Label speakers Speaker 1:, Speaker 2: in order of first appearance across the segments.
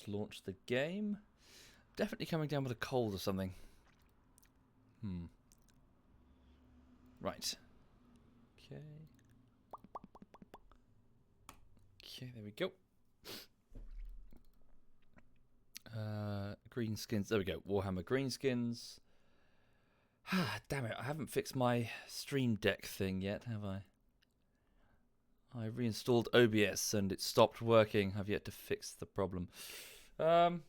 Speaker 1: Let's launch the game. Definitely coming down with a cold or something. Right. Okay. Okay, there we go. Greenskins. There we go. Warhammer Greenskins. Damn it, I haven't fixed my Stream Deck thing yet, have I? I reinstalled OBS and it stopped working. I've yet to fix the problem. Right.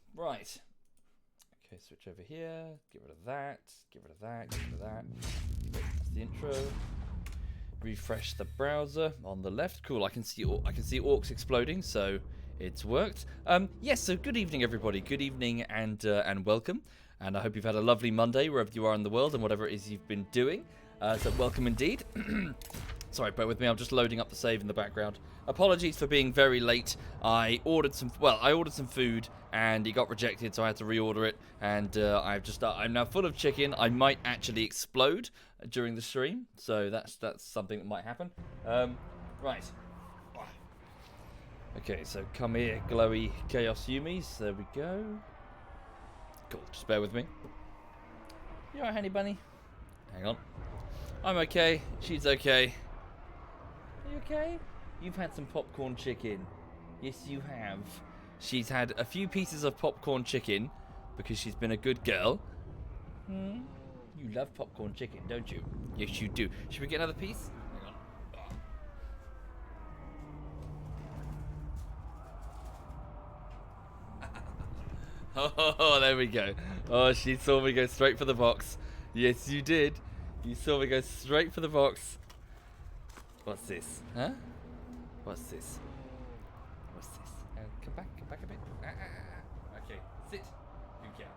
Speaker 1: Okay, switch over here. Get rid of that. Get rid of that. Get rid of that. That's the intro. Refresh the browser on the left. Cool. I can see orcs exploding, so it's worked. Yes. So good evening, everybody. Good evening and welcome. And I hope you've had a lovely Monday wherever you are in the world and whatever it is you've been doing. So welcome indeed. Sorry, bear with me. I'm just loading up the save in the background. Apologies for being very late. I ordered some food and it got rejected, so I had to reorder it. And I'm now full of chicken. I might actually explode during the stream, so that's something that might happen. Right. Okay, so come here, glowy chaos Yumis. There we go. Cool. Just bear with me. You alright, honey bunny? Hang on. I'm okay. She's okay. Are you okay? You've had some popcorn chicken. Yes, you have. She's had a few pieces of popcorn chicken because she's been a good girl. You love popcorn chicken, don't you? Yes, you do. Should we get another piece? Hang on. Oh, there we go. Oh, she saw me go straight for the box. Yes, you did. You saw me go straight for the box. What's this? Huh? What's this? What's this? Come back a bit. Okay, sit. Good girl.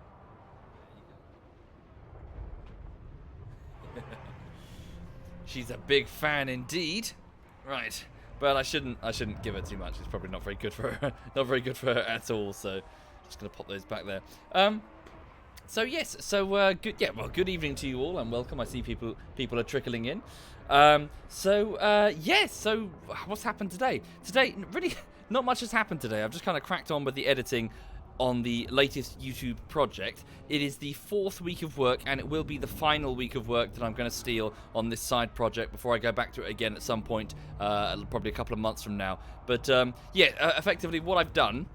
Speaker 1: There you go. She's a big fan indeed. Right, but I shouldn't give her too much. It's probably not very good for her. Not very good for her at all. So, just gonna pop those back there. So yes, good. Yeah, well, good evening to you all, and welcome. I see people are trickling in. Yes. So what's happened today? Today, really, not much has happened today. I've just kind of cracked on with the editing on the latest YouTube project. It is the 4th week of work, and it will be the final week of work that I'm going to steal on this side project before I go back to it again at some point, probably a couple of months from now. But effectively, what I've done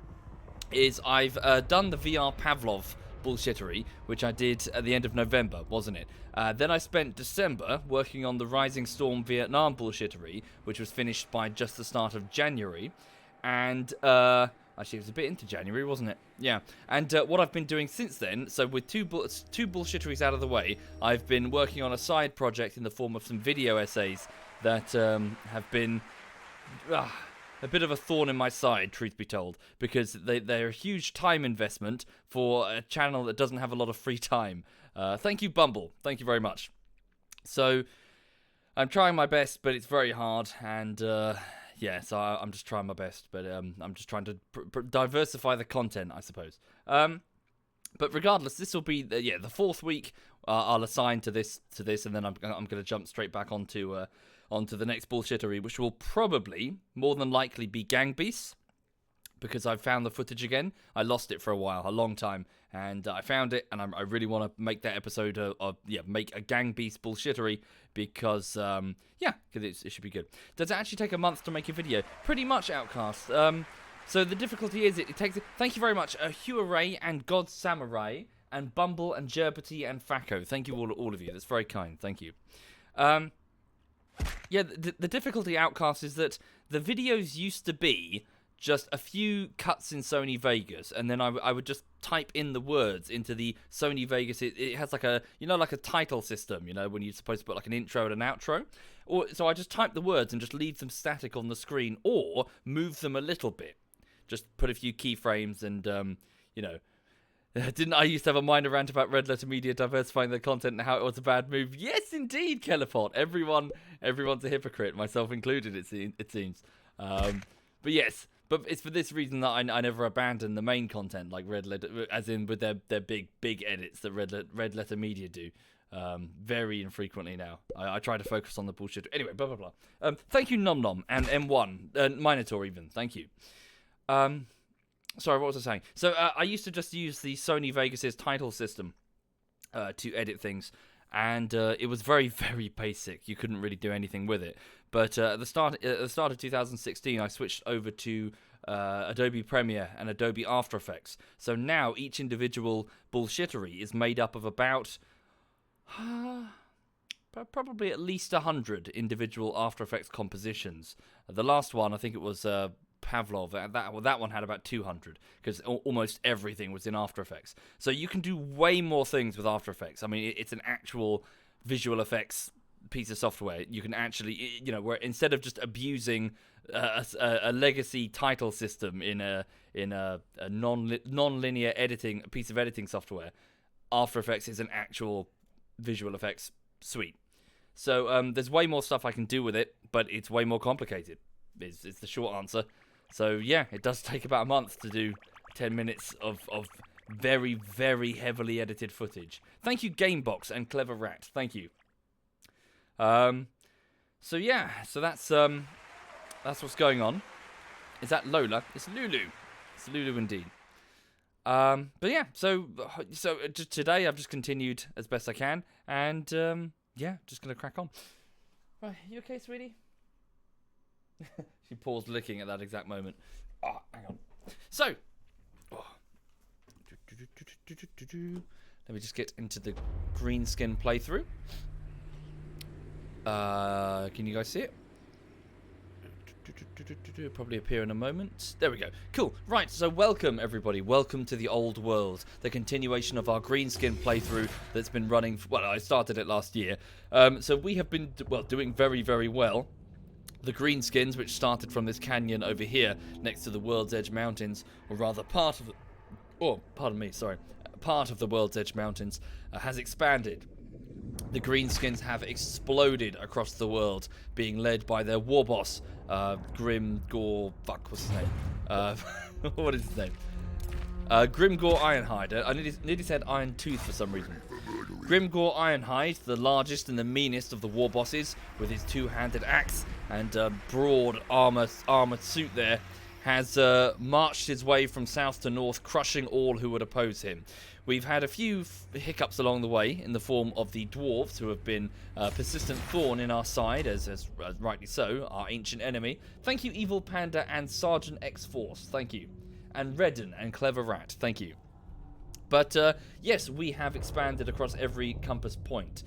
Speaker 1: is I've done the VR Pavlov bullshittery, which I did at the end of November, wasn't it? Then I spent December working on the Rising Storm Vietnam bullshittery, which was finished by just the start of January. And actually, it was a bit into January, wasn't it? Yeah. And what I've been doing since then, so with two bullshitteries out of the way, I've been working on a side project in the form of some video essays that have been a bit of a thorn in my side, truth be told, because they're a huge time investment for a channel that doesn't have a lot of free time. Thank you, Bumble. Thank you very much. So I'm trying my best, but it's very hard, and so I'm just trying my best, but I'm just trying to diversify the content, I suppose. But regardless, this will be the 4th week I'll assign to this, and then I'm going to jump straight back onto the next bullshittery, which will probably, more than likely, be Gang Beasts, because I've found the footage again. I lost it for a while, a long time, and I found it, and I really want to make that episode make a Gang Beast bullshittery, because, it should be good. Does it actually take a month to make a video? Pretty much, Outcast. So the difficulty is it takes... Thank you very much, Hugh Array and God Samurai, and Bumble and Gerbity and Faco. Thank you all of you. That's very kind. Thank you. The difficulty, Outcast, is that the videos used to be just a few cuts in Sony Vegas, and then I would just type in the words into the Sony Vegas. It has like a title system, when you're supposed to put like an intro and an outro. So I just type the words and just leave them static on the screen, or move them a little bit. Just put a few keyframes and, Didn't I used to have a minor rant about Red Letter Media diversifying their content and how it was a bad move? Yes, indeed, Kellerpot. Everyone's a hypocrite, myself included, it seems. But yes, but it's for this reason that I never abandon the main content, like Red Letter, as in with their big edits that Red Letter Media do. Very infrequently now. I try to focus on the bullshit. Anyway, blah, blah, blah. Thank you, Nom Nom, and M1, and Minotaur even. Thank you. Sorry, what was I saying? So I used to just use the Sony Vegas's title system to edit things, and it was very, very basic. You couldn't really do anything with it. But at the start of 2016, I switched over to Adobe Premiere and Adobe After Effects. So now each individual bullshittery is made up of about probably at least 100 individual After Effects compositions. The last one, I think it was Pavlov. That one had about 200 because almost everything was in After Effects. So you can do way more things with After Effects. I mean, it's an actual visual effects piece of software. You can actually, where instead of just abusing a legacy title system in a non-linear editing piece of editing software, After Effects is an actual visual effects suite. So there's way more stuff I can do with it, but it's way more complicated. Is the short answer. So yeah, it does take about a month to do 10 minutes of very, very heavily edited footage. Thank you, Gamebox and Clever Rat. Thank you. So yeah, so that's what's going on. Is that Lola? It's Lulu. It's Lulu indeed. But yeah, so just today I've just continued as best I can, and yeah, just gonna crack on. Right, you okay, sweetie? She paused licking at that exact moment. Oh, hang on. So, let me just get into the green skin playthrough. Can you guys see it? Probably appear in a moment. There we go. Cool. Right, so welcome everybody. Welcome to the old world. The continuation of our green skin playthrough that's been running. Well, I started it last year. So we have been doing very, very well. The greenskins, which started from this canyon over here next to the World's Edge Mountains, or rather part of the World's Edge Mountains, has expanded. The greenskins have exploded across the world, being led by their war boss, Grim Gore... Fuck, what's his name? What is his name? Grimgore Ironhide. I nearly said Iron Tooth for some reason. Grimgore Ironhide, the largest and the meanest of the war bosses, with his two-handed axe and broad armored suit there, has marched his way from south to north, crushing all who would oppose him. We've had a few hiccups along the way in the form of the dwarves, who have been a persistent thorn in our side, as rightly so, our ancient enemy. Thank you, Evil Panda and Sergeant X-Force. Thank you. And Redden and Clever Rat. Thank you. But yes, we have expanded across every compass point.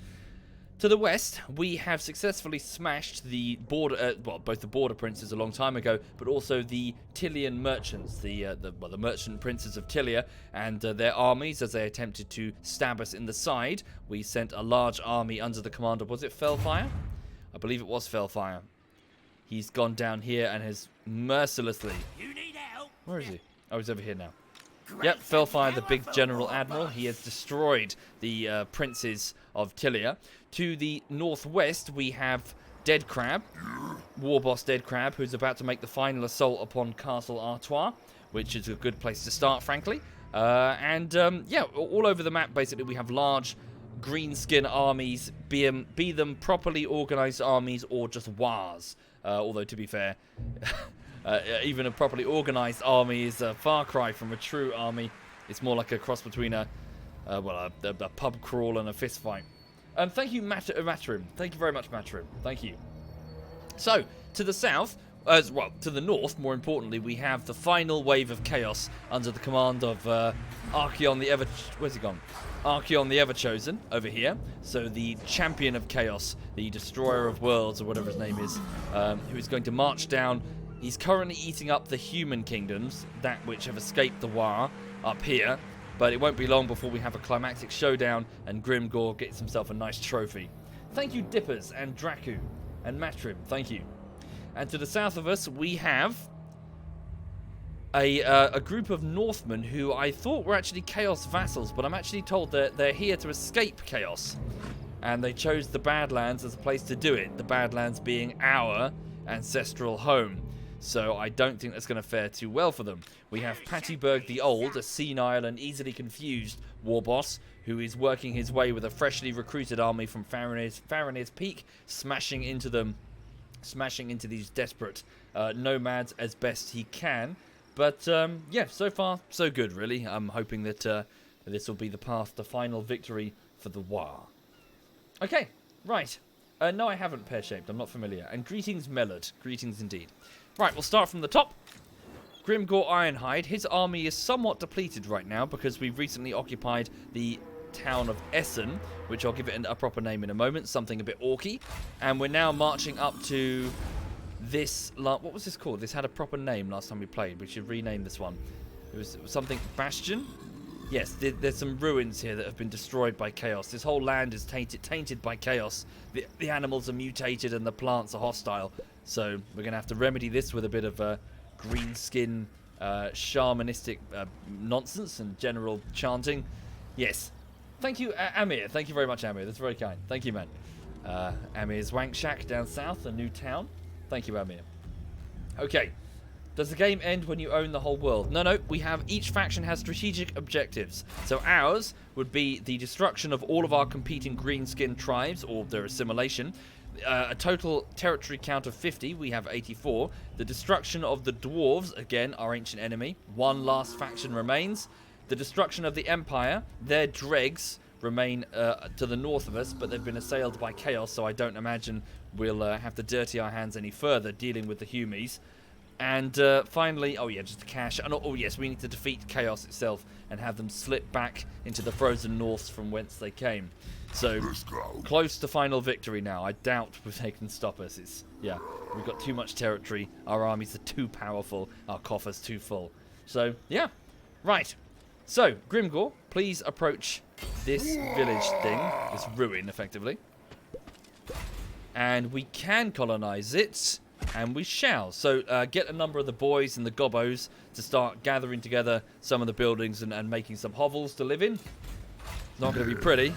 Speaker 1: To the west, we have successfully smashed the border, both the border princes a long time ago, but also the Tilian merchants, the merchant princes of Tilia, and their armies as they attempted to stab us in the side. We sent a large army under the command of, was it Fellfire? I believe it was Fellfire. He's gone down here and has mercilessly...
Speaker 2: You need help?
Speaker 1: Where is he? Oh, he's over here now. Yep, Fellfire, the big General Admiral. He has destroyed the princes of Tilia. To the northwest, we have Dead Crab, War Boss Dead Crab, who's about to make the final assault upon Castle Artois, which is a good place to start, frankly. Yeah, all over the map, basically, we have large greenskin armies, be them properly organized armies or just wars. Although, to be fair... even a properly organised army is a far cry from a true army. It's more like a cross between a pub crawl and a fist fight. Thank you, Matrim. Thank you very much, Matrim. Thank you. So, to the south, to the north, more importantly, we have the final wave of chaos under the command of Archeon the Ever... Where's he gone? Archeon the Ever-Chosen, over here. So the champion of chaos, the destroyer of worlds, or whatever his name is, who is going to march down... He's currently eating up the human kingdoms, that which have escaped the war, up here. But it won't be long before we have a climactic showdown and Grimgore gets himself a nice trophy. Thank you, Dippers and Draku and Matrim. Thank you. And to the south of us, we have a group of Northmen who I thought were actually Chaos vassals, but I'm actually told that they're here to escape Chaos. And they chose the Badlands as a place to do it, the Badlands being our ancestral home. So I don't think that's going to fare too well for them. We have Pattyberg the Old, a senile and easily confused war boss, who is working his way with a freshly recruited army from Farinir's Peak, smashing into these desperate nomads as best he can. But, yeah, so far, so good, really. I'm hoping that this will be the path to final victory for the war. Okay, right. No, I haven't pear-shaped. I'm not familiar. And greetings, Mellard. Greetings indeed. Right, we'll start from the top. Grimgor Ironhide. His army is somewhat depleted right now because we've recently occupied the town of Essen, which I'll give it a proper name in a moment, something a bit orky. And we're now marching up to this... What was this called? This had a proper name last time we played. We should rename this one. It was something... Bastion? Yes, there's some ruins here that have been destroyed by chaos. This whole land is tainted by chaos. The animals are mutated and the plants are hostile. So we're going to have to remedy this with a bit of green skin, shamanistic nonsense and general chanting. Yes. Thank you, Amir. Thank you very much, Amir. That's very kind. Thank you, man. Amir's Wank Shack down south, a new town. Thank you, Amir. Okay. Does the game end when you own the whole world? No, each faction has strategic objectives. So ours would be the destruction of all of our competing green-skinned tribes, or their assimilation. A total territory count of 50, we have 84. The destruction of the dwarves, again, our ancient enemy. One last faction remains. The destruction of the Empire, their dregs remain to the north of us, but they've been assailed by chaos, so I don't imagine we'll have to dirty our hands any further dealing with the Humies. And finally, oh yeah, just the cash. And oh yes, we need to defeat chaos itself and have them slip back into the frozen north from whence they came. So, close to final victory now. I doubt they can stop us. We've got too much territory. Our armies are too powerful. Our coffers too full. So, yeah. Right. So, Grimgor, please approach this village thing. This ruin, effectively. And we can colonize it. And we shall. So, get a number of the boys and the gobbos to start gathering together some of the buildings and making some hovels to live in. It's not going to be pretty.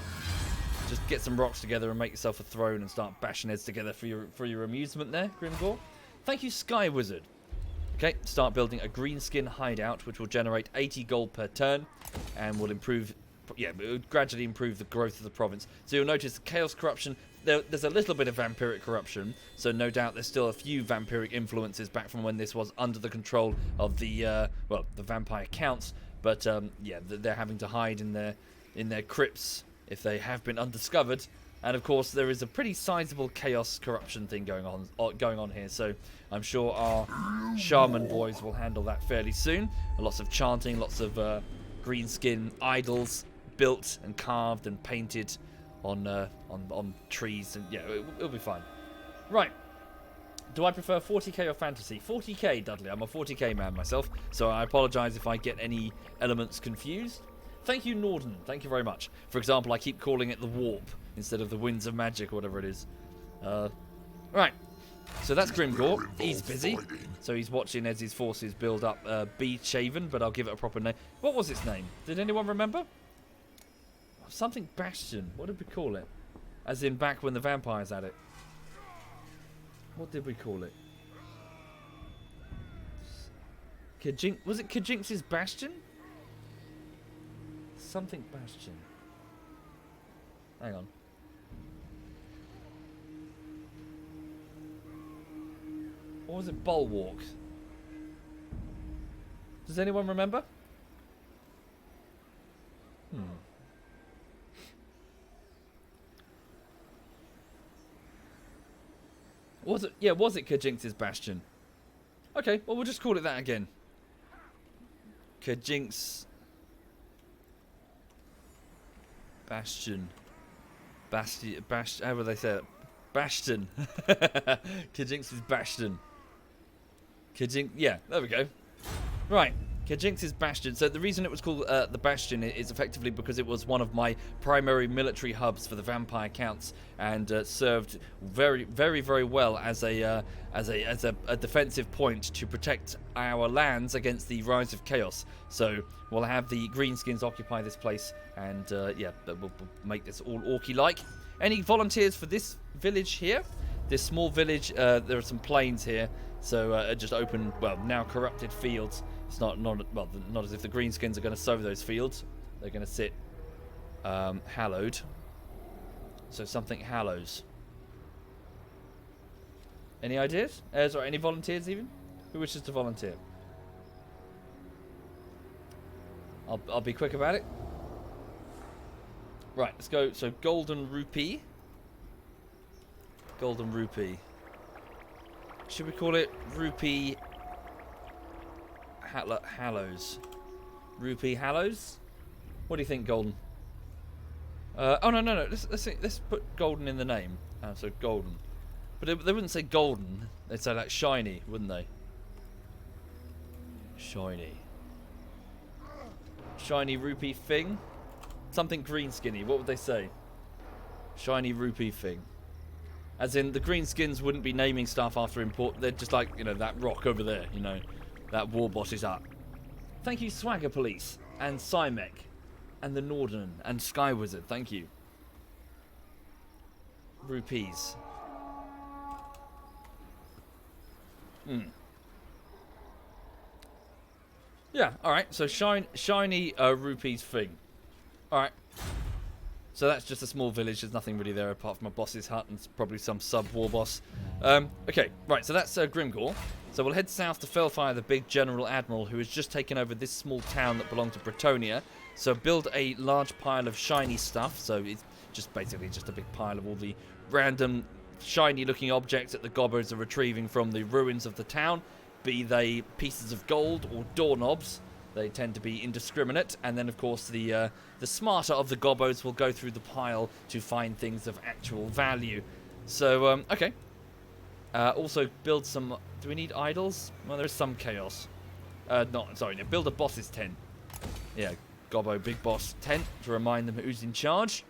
Speaker 1: Just get some rocks together and make yourself a throne and start bashing heads together for your amusement there, Grimgor. Thank you, Sky Wizard. Okay, start building a greenskin hideout, which will generate 80 gold per turn and will improve... Yeah, it will gradually improve the growth of the province. So you'll notice chaos corruption... There's a little bit of vampiric corruption, so no doubt there's still a few vampiric influences back from when this was under the control of the vampire counts. But yeah, they're having to hide in their crypts if they have been undiscovered. And of course, there is a pretty sizable chaos corruption thing going on here. So I'm sure our shaman boys will handle that fairly soon. Lots of chanting, lots of greenskin idols built and carved and painted on trees, and yeah, it'll be fine. Right. Do I prefer 40k or fantasy? 40k, Dudley. I'm a 40k man myself, so I apologise if I get any elements confused. Thank you, Norden. Thank you very much. For example, I keep calling it the Warp instead of the Winds of Magic or whatever it is. Right. So that's Grimgor. He's busy. So he's watching as his forces build up Beadshaven, but I'll give it a proper name. What was its name? Did anyone remember? Something Bastion. What did we call it? As in back when the vampires had it. What did we call it? Was it Kajinx's Bastion? Something Bastion. Hang on. Or was it Bulwark? Does anyone remember? Was it? Yeah, was it Kajinx's Bastion? Okay, well, we'll just call it that again. Kajinx... Bastion. How would they say it? Bastion. Kajinx's Bastion. Yeah, there we go. Right. Kajinx's Bastion. So the reason it was called the Bastion is effectively because it was one of my primary military hubs for the vampire counts, and served very, very, very well as a defensive point to protect our lands against the rise of chaos. So we'll have the greenskins occupy this place, and yeah, we'll make this all orky-like. Any volunteers for this village here? This small village. There are some plains here, so just open, well, now corrupted fields. It's not as if the greenskins are going to sow those fields. They're going to sit hallowed. So something hallows. Any ideas? Sorry, any volunteers even? Who wishes to volunteer? I'll be quick about it. Right, let's go. So golden rupee. Golden rupee. Should we call it rupee hallows? Rupee hallows? What do you think, golden? Oh no. Let's put golden in the name. So golden. But they wouldn't say golden. They'd say like shiny, wouldn't they? Shiny. Shiny rupee thing. Something green skinny. What would they say? Shiny rupee thing. As in, the green skins wouldn't be naming stuff after import. They're just like, you know, that rock over there. You know, that war boss is up. Thank you, Swagger Police and Cymek and the Norden and Sky Wizard. Thank you. Rupees. Yeah, alright, so shiny rupees thing. Alright. So that's just a small village, there's nothing really there apart from a boss's hut and probably some sub-war boss. Okay, right, so that's Grimgore. So we'll head south to Felfire, the big General Admiral, who has just taken over this small town that belonged to Bretonia. So build a large pile of shiny stuff, so it's just basically just a big pile of all the random shiny-looking objects that the gobbos are retrieving from the ruins of the town. Be they pieces of gold or doorknobs, they tend to be indiscriminate. And then, of course, the smarter of the gobbos will go through the pile to find things of actual value. So, okay. Also, build some... Do we need idols? Well, there's some chaos. Build a boss's tent. Yeah, gobbo big boss tent to remind them who's in charge.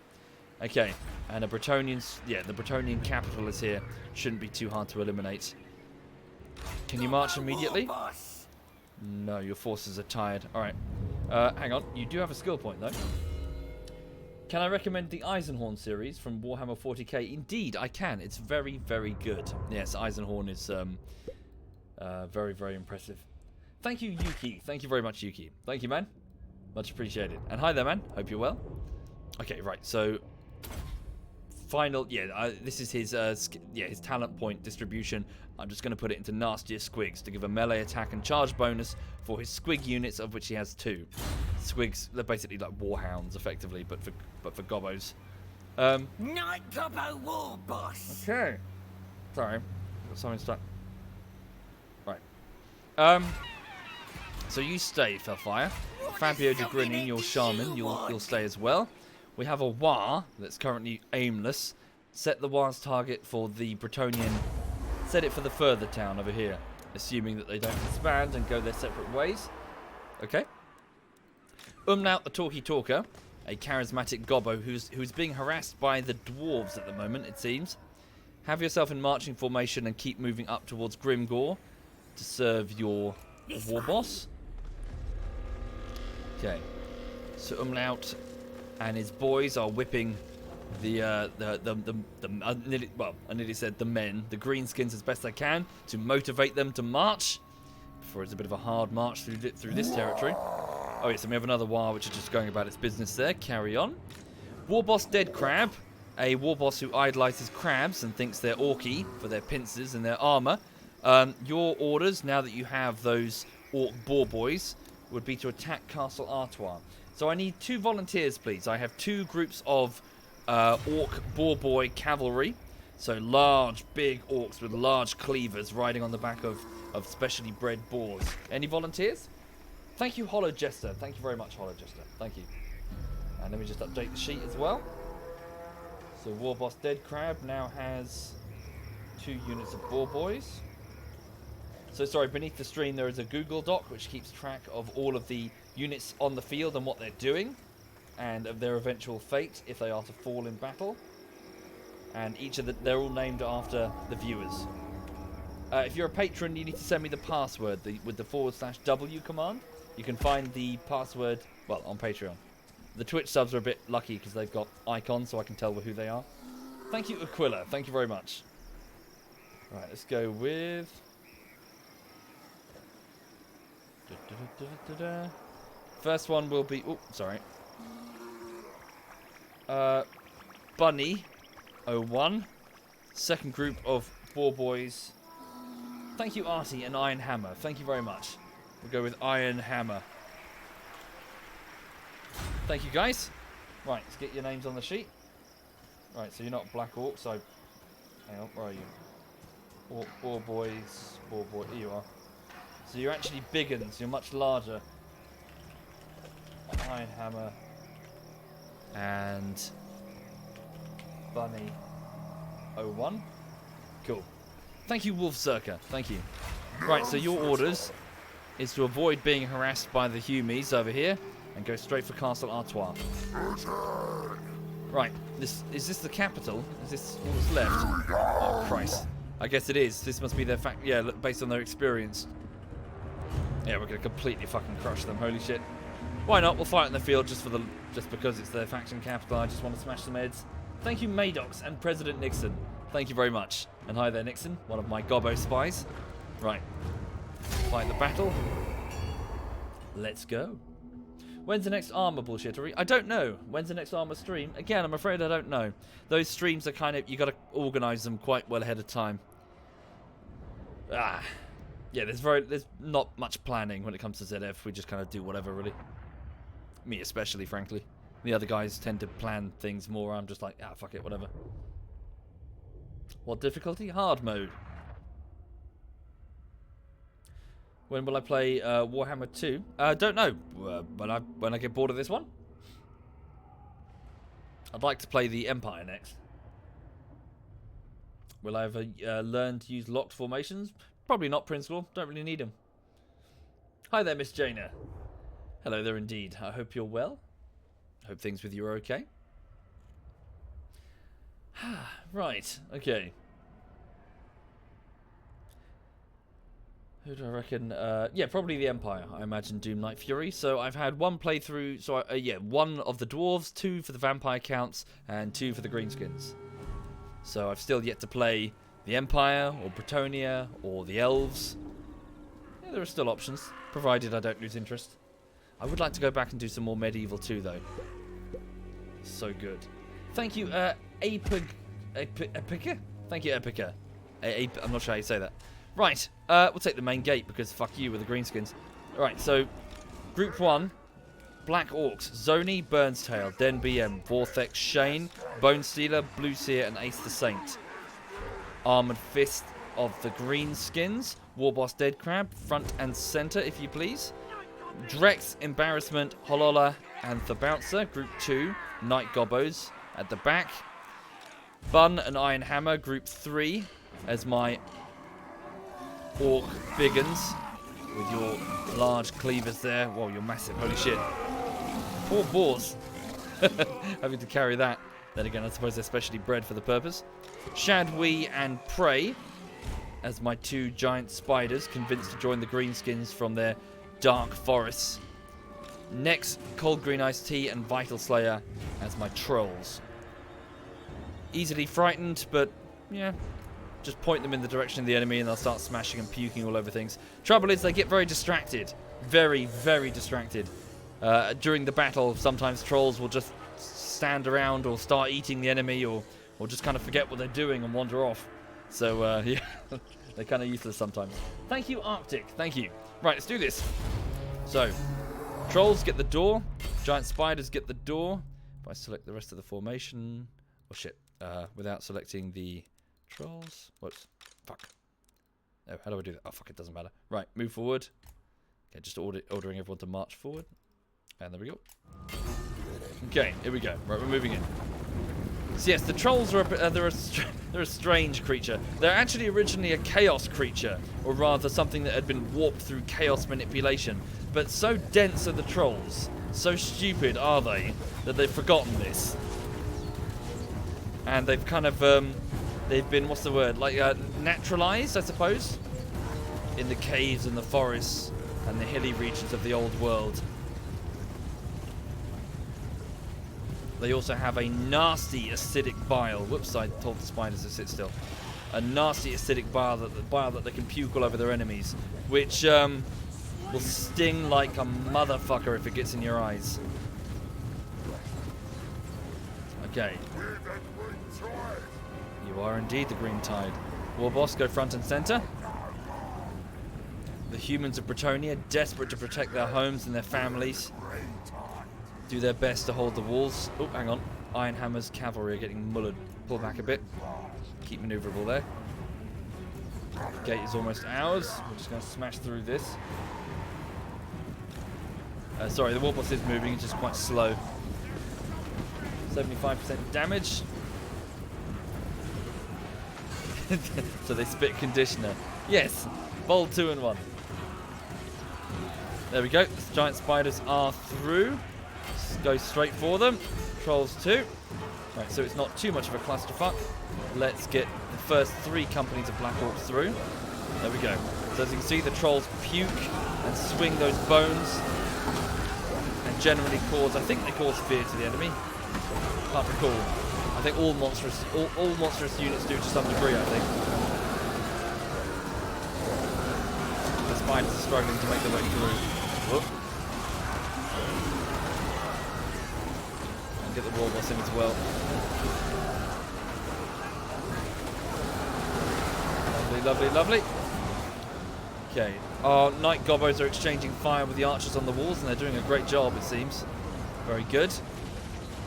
Speaker 1: Okay, and a Bretonian... Yeah, the Bretonian capital is here. Shouldn't be too hard to eliminate. Can you march immediately? No, your forces are tired. Alright. Hang on. You do have a skill point, though. Can I recommend the Eisenhorn series from Warhammer 40k? Indeed, I can. It's very, very good. Yes, Eisenhorn is very, very impressive. Thank you, Yuki. Thank you very much, Yuki. Thank you, man. Much appreciated. And hi there, man. Hope you're well. Okay, right. So... Final, this is his his talent point distribution. I'm just going to put it into nastier squigs to give a melee attack and charge bonus for his squig units, of which he has 2. Squigs, they're basically like warhounds, effectively, but for gobbos.
Speaker 2: Night Gobbo War Boss.
Speaker 1: Okay. Sorry, got something stuck. Right. So you stay, Felfire. Fabio de Grinning, your shaman, you'll stay as well. We have a War that's currently aimless. Set the War's target for the Bretonian. Set it for the further town over here, assuming that they don't disband and go their separate ways. Okay. Umlaut the Talkie Talker, a charismatic gobbo who's being harassed by the dwarves at the moment, it seems. Have yourself in marching formation and keep moving up towards Grimgore to serve your war boss. Okay. So Umlaut and his boys are whipping I nearly said the men, the greenskins as best they can to motivate them to march. Before it's a bit of a hard march through this territory. Oh yes, and we have another war which is just going about its business there. Carry on. War boss Dead Crab, a war boss who idolizes crabs and thinks they're orky for their pincers and their armor. Your orders, now that you have those orc boar boys, would be to attack Castle Artois. So I need 2 volunteers, please. I have 2 groups of orc boar boy cavalry. So large, big orcs with large cleavers riding on the back of specially bred boars. Any volunteers? Thank you, Hollow Jester. Thank you very much, Hollow Jester. Thank you. And let me just update the sheet as well. So War Boss Dead Crab now has 2 units of boar boys. So sorry, beneath the stream there is a Google Doc which keeps track of all of the units on the field and what they're doing, and of their eventual fate if they are to fall in battle. And they're all named after the viewers. If you're a patron, you need to send me the password with the /W command. You can find the password, well, on Patreon. The Twitch subs are a bit lucky because they've got icons so I can tell who they are. Thank you, Aquila. Thank you very much. Right, let's go with... First one will be... Oh, sorry. Bunny 01. Second group of boar boys. Thank you, Artie and Iron Hammer. Thank you very much. We'll go with Iron Hammer. Thank you, guys. Right, let's get your names on the sheet. Right, so you're not Black Orc, so... Hang on, where are you? Orc, Boar Boys, Boar Boy, here you are. So you're actually big uns, you're much larger. Iron Hammer. And... Bunny 01. Cool. Thank you, Wolf Zerka. Thank you. Right, so your orders is to avoid being harassed by the Humies over here and go straight for Castle Artois. Right, is this the capital? Is this all that's left? Oh, Christ. I guess it is. This must be their fact. Yeah, look, based on their experience. Yeah, we're going to completely fucking crush them. Holy shit. Why not? We'll fight in the field just because it's their faction capital. I just want to smash some heads. Thank you, Maddox and President Nixon. Thank you very much. And hi there, Nixon, one of my gobbo spies. Right. Fight the battle. Let's go. When's the next armor bullshittery? I don't know. When's the next armor stream? Again, I'm afraid I don't know. Those streams are kind of, you got to organize them quite well ahead of time. Yeah, there's not much planning when it comes to ZF. We just kind of do whatever, really. Me especially, frankly. The other guys tend to plan things more. I'm just like, fuck it, whatever. What difficulty? Hard mode. When will I play Warhammer 2? Don't know. When I get bored of this one. I'd like to play the Empire next. Will I ever learn to use locked formations? Probably not, Principal. Don't really need them. Hi there, Miss Jaina. Hello there indeed. I hope you're well. Hope things with you are okay. Right, okay. Who do I reckon? Yeah, probably the Empire. I imagine Doom Knight Fury. So I've had one playthrough. So yeah, one of the dwarves, 2 for the vampire counts, and 2 for the greenskins. So I've still yet to play the Empire or Bretonia or the elves. Yeah, there are still options, provided I don't lose interest. I would like to go back and do some more Medieval 2 though. So good. Thank you, Epica. Thank you, Epica. I'm not sure how you say that. Right, we'll take the main gate because fuck you with the greenskins. Alright, so Group 1, Black Orcs, Zoni, Burnstail, Den BM, Vortex, Shane, Bone Stealer, Blue Seer, and Ace the Saint. Armored Fist of the Greenskins, Warboss Dead Crab, front and center if you please. Drex, Embarrassment, Holola, and the Bouncer, Group 2, Night Gobbos at the back. Bun and Iron Hammer, Group 3, as my Orc Biggins, with your large cleavers there. Whoa, you're massive, holy shit. Poor boars. Having to carry that. Then again, I suppose they're specially bred for the purpose. Shadwee and Prey, as my 2 giant spiders, convinced to join the greenskins from their dark forests. Next, Cold Green Iced Tea and Vital Slayer as my trolls. Easily frightened, but yeah, just point them in the direction of the enemy and they'll start smashing and puking all over things. Trouble is, they get very distracted. Very, very distracted. During the battle, sometimes trolls will just stand around or start eating the enemy or just kind of forget what they're doing and wander off. So, yeah, they're kind of useless sometimes. Thank you, Arctic. Thank you. Right, let's do this. So, trolls get the door. Giant spiders get the door. If I select the rest of the formation... Oh, shit. Without selecting the trolls. Whoops. Fuck. Oh, how do I do that? Oh, fuck, it doesn't matter. Right, move forward. Okay, just ordering everyone to march forward. And there we go. Okay, here we go. Right, we're moving in. So yes, the trolls are they're a strange creature. They're actually originally a chaos creature, or rather something that had been warped through chaos manipulation. But so dense are the trolls, so stupid are they, that they've forgotten this. And they've kind of, they've been, what's the word, like naturalized, I suppose, in the caves and the forests and the hilly regions of the old world. They also have a nasty acidic bile. Whoops, I told the spiders to sit still. A nasty acidic bile that they can puke all over their enemies, which will sting like a motherfucker if it gets in your eyes. Okay. You are indeed the Green Tide. Warboss, go front and center. The humans of Bretonia, desperate to protect their homes and their families. do their best to hold the walls. Oh, hang on. Iron Hammer's cavalry are getting mullered. Pull back a bit. Keep maneuverable there. The gate is almost ours. We're just going to smash through this. Sorry, the war boss is moving. It's just quite slow. 75% damage. So they spit conditioner. Yes, bold 2 and 1. There we go. The giant spiders are through. Just go straight for them. Trolls 2. Right, so it's not too much of a clusterfuck. Let's get the first 3 companies of Black Orcs through. There we go. So as you can see, the trolls puke and swing those bones, and generally cause, I think they cause fear to the enemy. Can't recall. I think all monstrous units do to some degree, I think. The spiders are struggling to make their way through. Whoop. And get the war boss in as well. Lovely, lovely, lovely. Okay. Our Night Gobbos are exchanging fire with the archers on the walls, and they're doing a great job, it seems. Very good.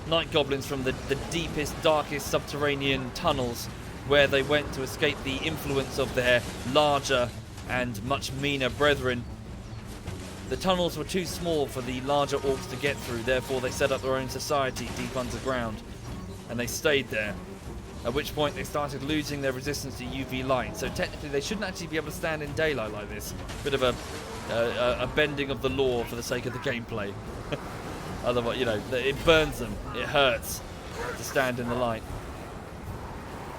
Speaker 1: Night Goblins from the deepest, darkest subterranean tunnels where they went to escape the influence of their larger and much meaner brethren. The tunnels were too small for the larger orcs to get through, therefore they set up their own society deep underground, and they stayed there. At which point they started losing their resistance to UV light, so technically they shouldn't actually be able to stand in daylight like this. Bit of a bending of the law for the sake of the gameplay. Otherwise, you know, it burns them. It hurts to stand in the light.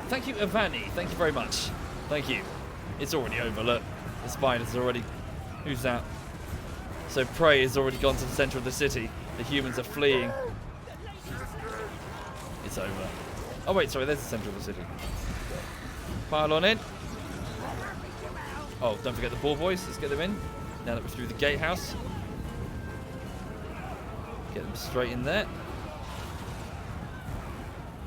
Speaker 1: Thank you, Ivani. Thank you very much. Thank you. It's already over. Look, the spiders are already... Who's that? So prey has already gone to the center of the city. The humans are fleeing. It's over. Oh wait, sorry, there's the center of the city. Pile on in. Oh, don't forget the ball boys. Let's get them in. Now that we're through the gatehouse. Get them straight in there.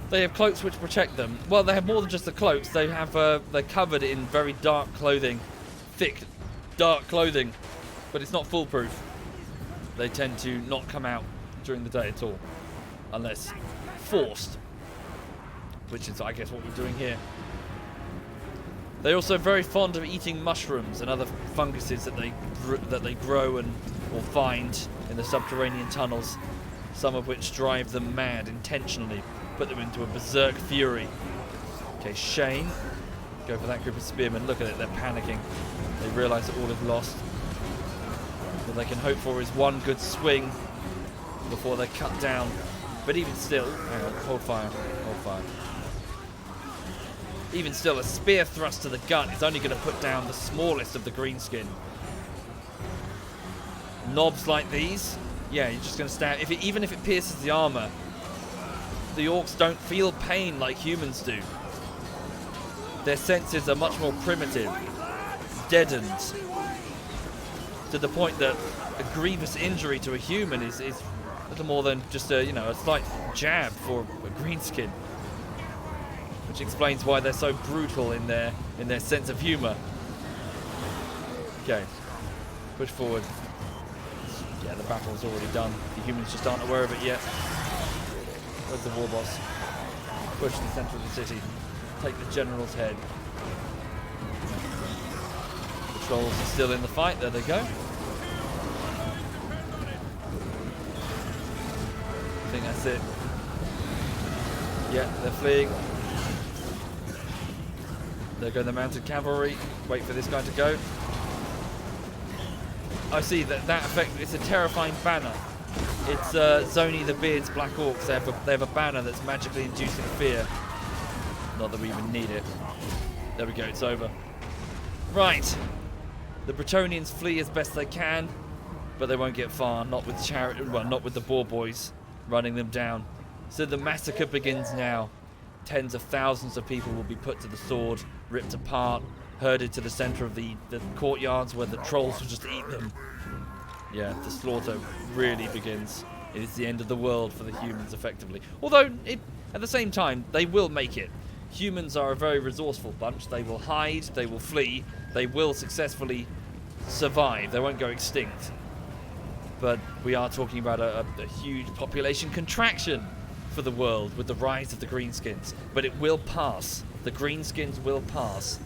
Speaker 1: They have cloaks which protect them. Well, they have more than just the cloaks. They have they're covered in very dark clothing, thick, dark clothing, but it's not foolproof. They tend to not come out during the day at all, unless forced, which is, I guess, what we're doing here. They're also very fond of eating mushrooms and other funguses that they grow or find in the subterranean tunnels, some of which drive them mad intentionally, put them into a berserk fury. Okay, Shane, go for that group of spearmen. Look at it, they're panicking. They realise that all is lost. What they can hope for is one good swing before they're cut down. But even still, hang on, hold fire, hold fire. Even still, a spear thrust to the gut is only going to put down the smallest of the greenskin. Knobs like these, yeah, you're just going to stand. Even if it pierces the armor, the orcs don't feel pain like humans do. Their senses are much more primitive, deadened, to the point that a grievous injury to a human is little more than just a slight jab for a greenskin. Which explains why they're so brutal in their sense of humour. Okay, push forward. Yeah, the battle's already done. The humans just aren't aware of it yet. Where's the war boss? Push the centre of the city. Take the general's head. The trolls are still in the fight. There they go. I think that's it. Yeah, they're fleeing. There go the mounted cavalry. Wait for this guy to go. I see that effect. It's a terrifying banner. It's Zoni the Beard's Black Orcs. They have a banner that's magically inducing fear. Not that we even need it. There we go. It's over. Right. The Bretonnians flee as best they can, but they won't get far. Not with not with the boar boys running them down. So the massacre begins now. Tens of thousands of people will be put to the sword, ripped apart, herded to the centre of the courtyards where the trolls will just eat them. Yeah, the slaughter really begins. It is the end of the world for the humans, effectively. Although, at the same time, they will make it. Humans are a very resourceful bunch. They will hide, they will flee, they will successfully survive. They won't go extinct. But we are talking about a huge population contraction for the world with the rise of the greenskins. But it will pass. The greenskins will pass.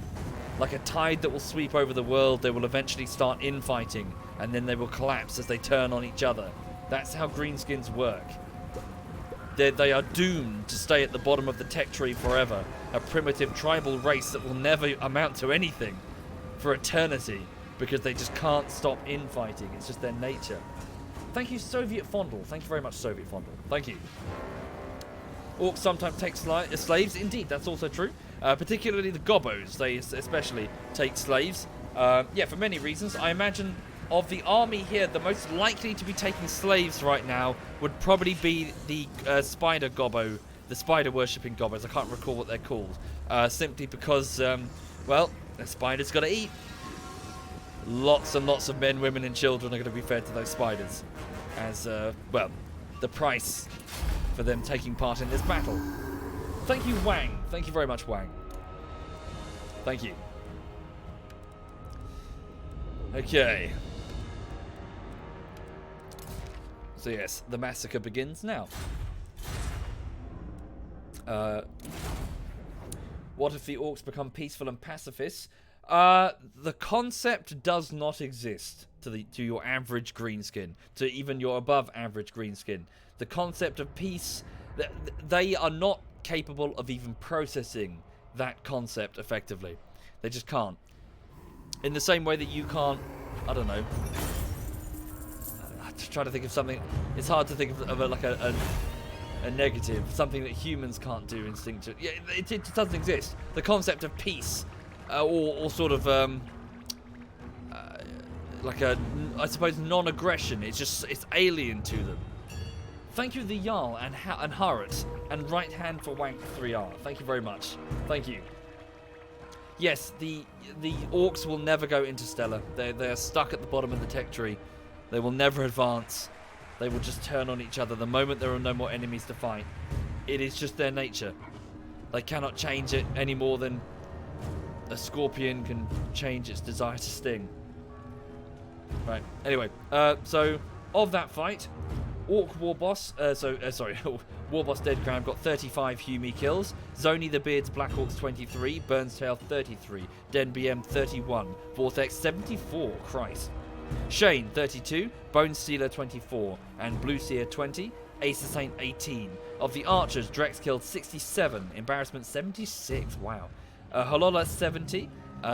Speaker 1: Like a tide that will sweep over the world, they will eventually start infighting, and then they will collapse as they turn on each other. That's how greenskins work. They are doomed to stay at the bottom of the tech tree forever. A primitive tribal race that will never amount to anything for eternity because they just can't stop infighting. It's just their nature. Thank you, SovietWomble. Thank you very much, SovietWomble. Thank you. Orcs sometimes take slaves. Indeed, that's also true. Particularly the gobos. They especially take slaves. Yeah, for many reasons. I imagine of the army here, the most likely to be taking slaves right now would probably be the spider gobbo, the spider worshipping gobos. I can't recall what they're called. Simply because, well, the spiders got to eat. Lots and lots of men, women, and children are going to be fed to those spiders as, well, the price for them taking part in this battle. Thank you, Wang. Thank you very much, Wang. Thank you. Okay. So yes, the massacre begins now. What if the orcs become peaceful and pacifists? The concept does not exist to your average greenskin, to even your above average greenskin. The concept of peace, they are not capable of even processing that concept effectively. They just can't. In the same way that you can't, I don't know. I'm just trying to think of something. It's hard to think of a negative, something that humans can't do instinctively. Yeah, it just doesn't exist. The concept of peace, or sort of like I suppose non-aggression. It's alien to them. Thank you, the Jarl and Harat and right hand for Wank 3R. Thank you very much. Thank you. Yes, the orcs will never go interstellar. They are stuck at the bottom of the tech tree. They will never advance. They will just turn on each other the moment there are no more enemies to fight. It is just their nature. They cannot change it any more than a scorpion can change its desire to sting. Right. Anyway, so of that fight, Orc Warboss, sorry, Warboss Dead Crown got 35 Humi kills, Zoni the Beard's Black Orcs 23, Burnstail 33, Den BM 31, Vortex 74, Christ. Shane 32, Bone Stealer 24, and Blue Seer 20, Ace of Saint 18. Of the archers, Drex killed 67, Embarrassment 76, wow. Holola 70,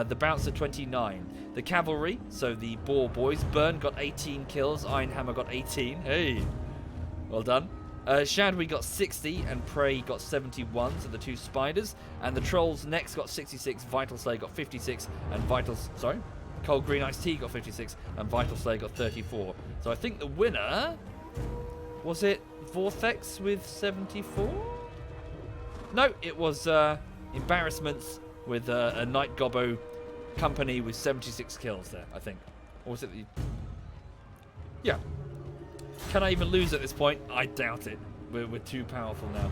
Speaker 1: the Bouncer 29. The cavalry, so the Boar Boys, Burn got 18 kills, Ironhammer got 18. Hey, well done. Shadwi got 60 and Prey got 71, so the two spiders. And the Trolls next got 66, Vital Slay got 56, and Cold Green Iced Tea got 56, and Vital Slay got 34. So I think the winner, was it Vortex with 74? No, it was Embarrassments with a Night Gobbo company with 76 kills there, I think. Or was it the... Yeah. Can I even lose at this point? I doubt it. We're too powerful now.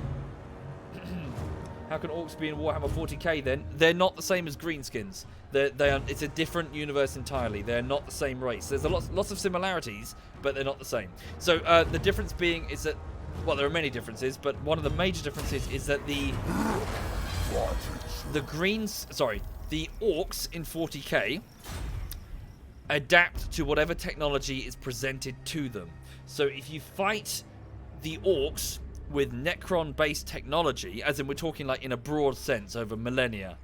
Speaker 1: How can orcs be in Warhammer 40k then? They're not the same as greenskins. It's a different universe entirely. They're not the same race. There's lots of similarities, but they're not the same. So the difference being is that, well, there are many differences, but one of the major differences is that the orcs in 40k adapt to whatever technology is presented to them. So if you fight the orcs with Necron-based technology, as in we're talking like in a broad sense over millennia,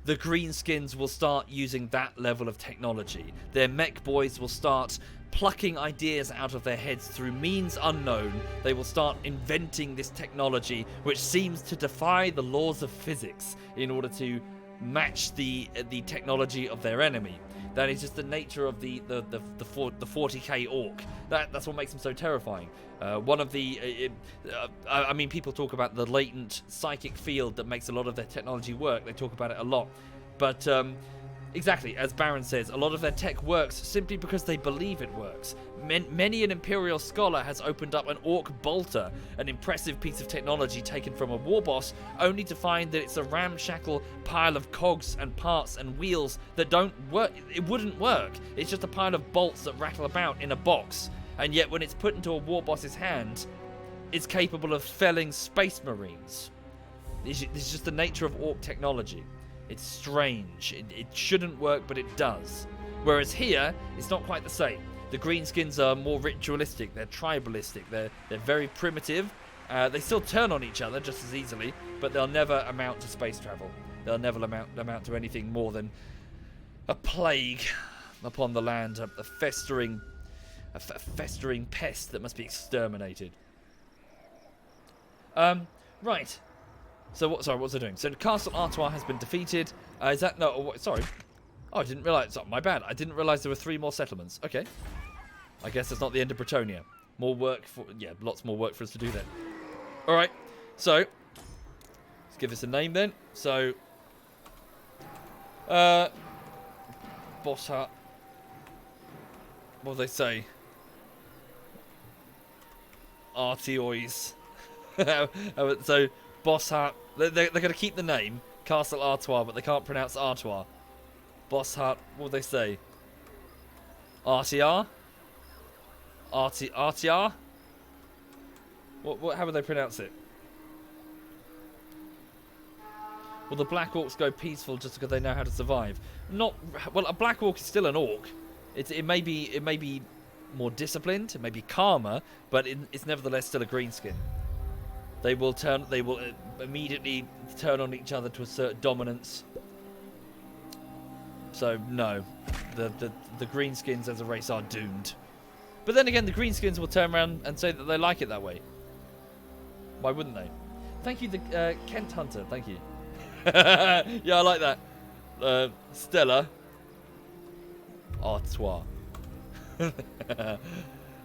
Speaker 1: the greenskins will start using that level of technology. Their mech boys will start plucking ideas out of their heads through means unknown. They will start inventing this technology which seems to defy the laws of physics in order to match the technology of their enemy. That is just the nature of the 40k orc. That's what makes them so terrifying. One of the, I mean, people talk about the latent psychic field that makes a lot of their technology work. They talk about it a lot, but exactly as Baron says, a lot of their tech works simply because they believe it works. Many an Imperial scholar has opened up an orc bolter, an impressive piece of technology taken from a war boss, only to find that it's a ramshackle pile of cogs and parts and wheels that don't work. It wouldn't work. It's just a pile of bolts that rattle about in a box. and yet when it's put into a war boss's hand, it's capable of felling space marines. This is just the nature of orc technology. It's strange. It shouldn't work, but it does. Whereas here, it's not quite the same. The greenskins are more ritualistic. They're tribalistic. They're very primitive. They still turn on each other just as easily, but they'll never amount to space travel. They'll never amount to anything more than a plague upon the land, a festering pest that must be exterminated. Right. So what? Sorry, what was I doing? So Castle Artois has been defeated. Is that no? Sorry. Oh, I didn't realise. Oh, my bad. I didn't realise there were 3 more settlements. Okay. I guess that's not the end of Bretonia. More work for lots more work for us to do then. All right. So let's give this a name then. So Boss Hut. What do they say? Artiois. So Boss Hut. They're going to keep the name Castle Artois, but they can't pronounce Artois. Boss Hut. What do they say? RTR? RTR? What? How would they pronounce it? Well, the Black Orcs go peaceful just because they know how to survive. Not well. A Black Orc is still an Orc. It may be more disciplined. It may be calmer, but it's nevertheless still a greenskin. They will immediately turn on each other to assert dominance. So no, the greenskins as a race are doomed. But then again, the greenskins will turn around and say that they like it that way. Why wouldn't they? Thank you, the Kent Hunter. Thank you. Yeah, I like that. Stella Artois.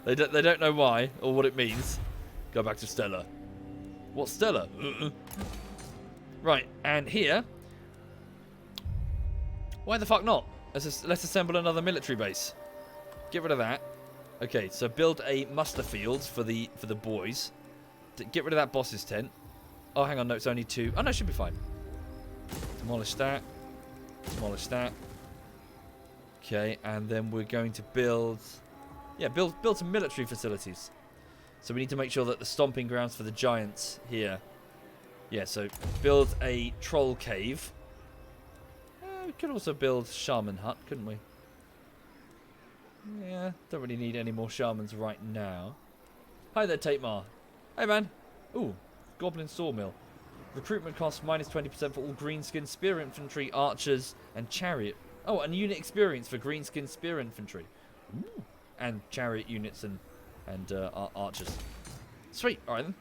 Speaker 1: They don't know why or what it means. Go back to Stella. What Stella? Right, and here. Why the fuck not? Let's assemble another military base. Get rid of that. Okay, so build a muster field for the boys. Get rid of that boss's tent. Oh, hang on, no, it's only 2. Oh no, it should be fine. Demolish that. Demolish that. Okay, and then we're going to build some military facilities. So we need to make sure that the stomping grounds for the giants here. Yeah, so build a troll cave. We could also build shaman hut, couldn't we? Yeah, don't really need any more shamans right now. Hi there, Tatemar. Hey, man. Ooh, goblin sawmill. Recruitment costs minus 20% for all greenskin spear infantry, archers, and chariot. Oh, and unit experience for greenskin spear infantry. Ooh. And chariot units and archers. Sweet. All right then.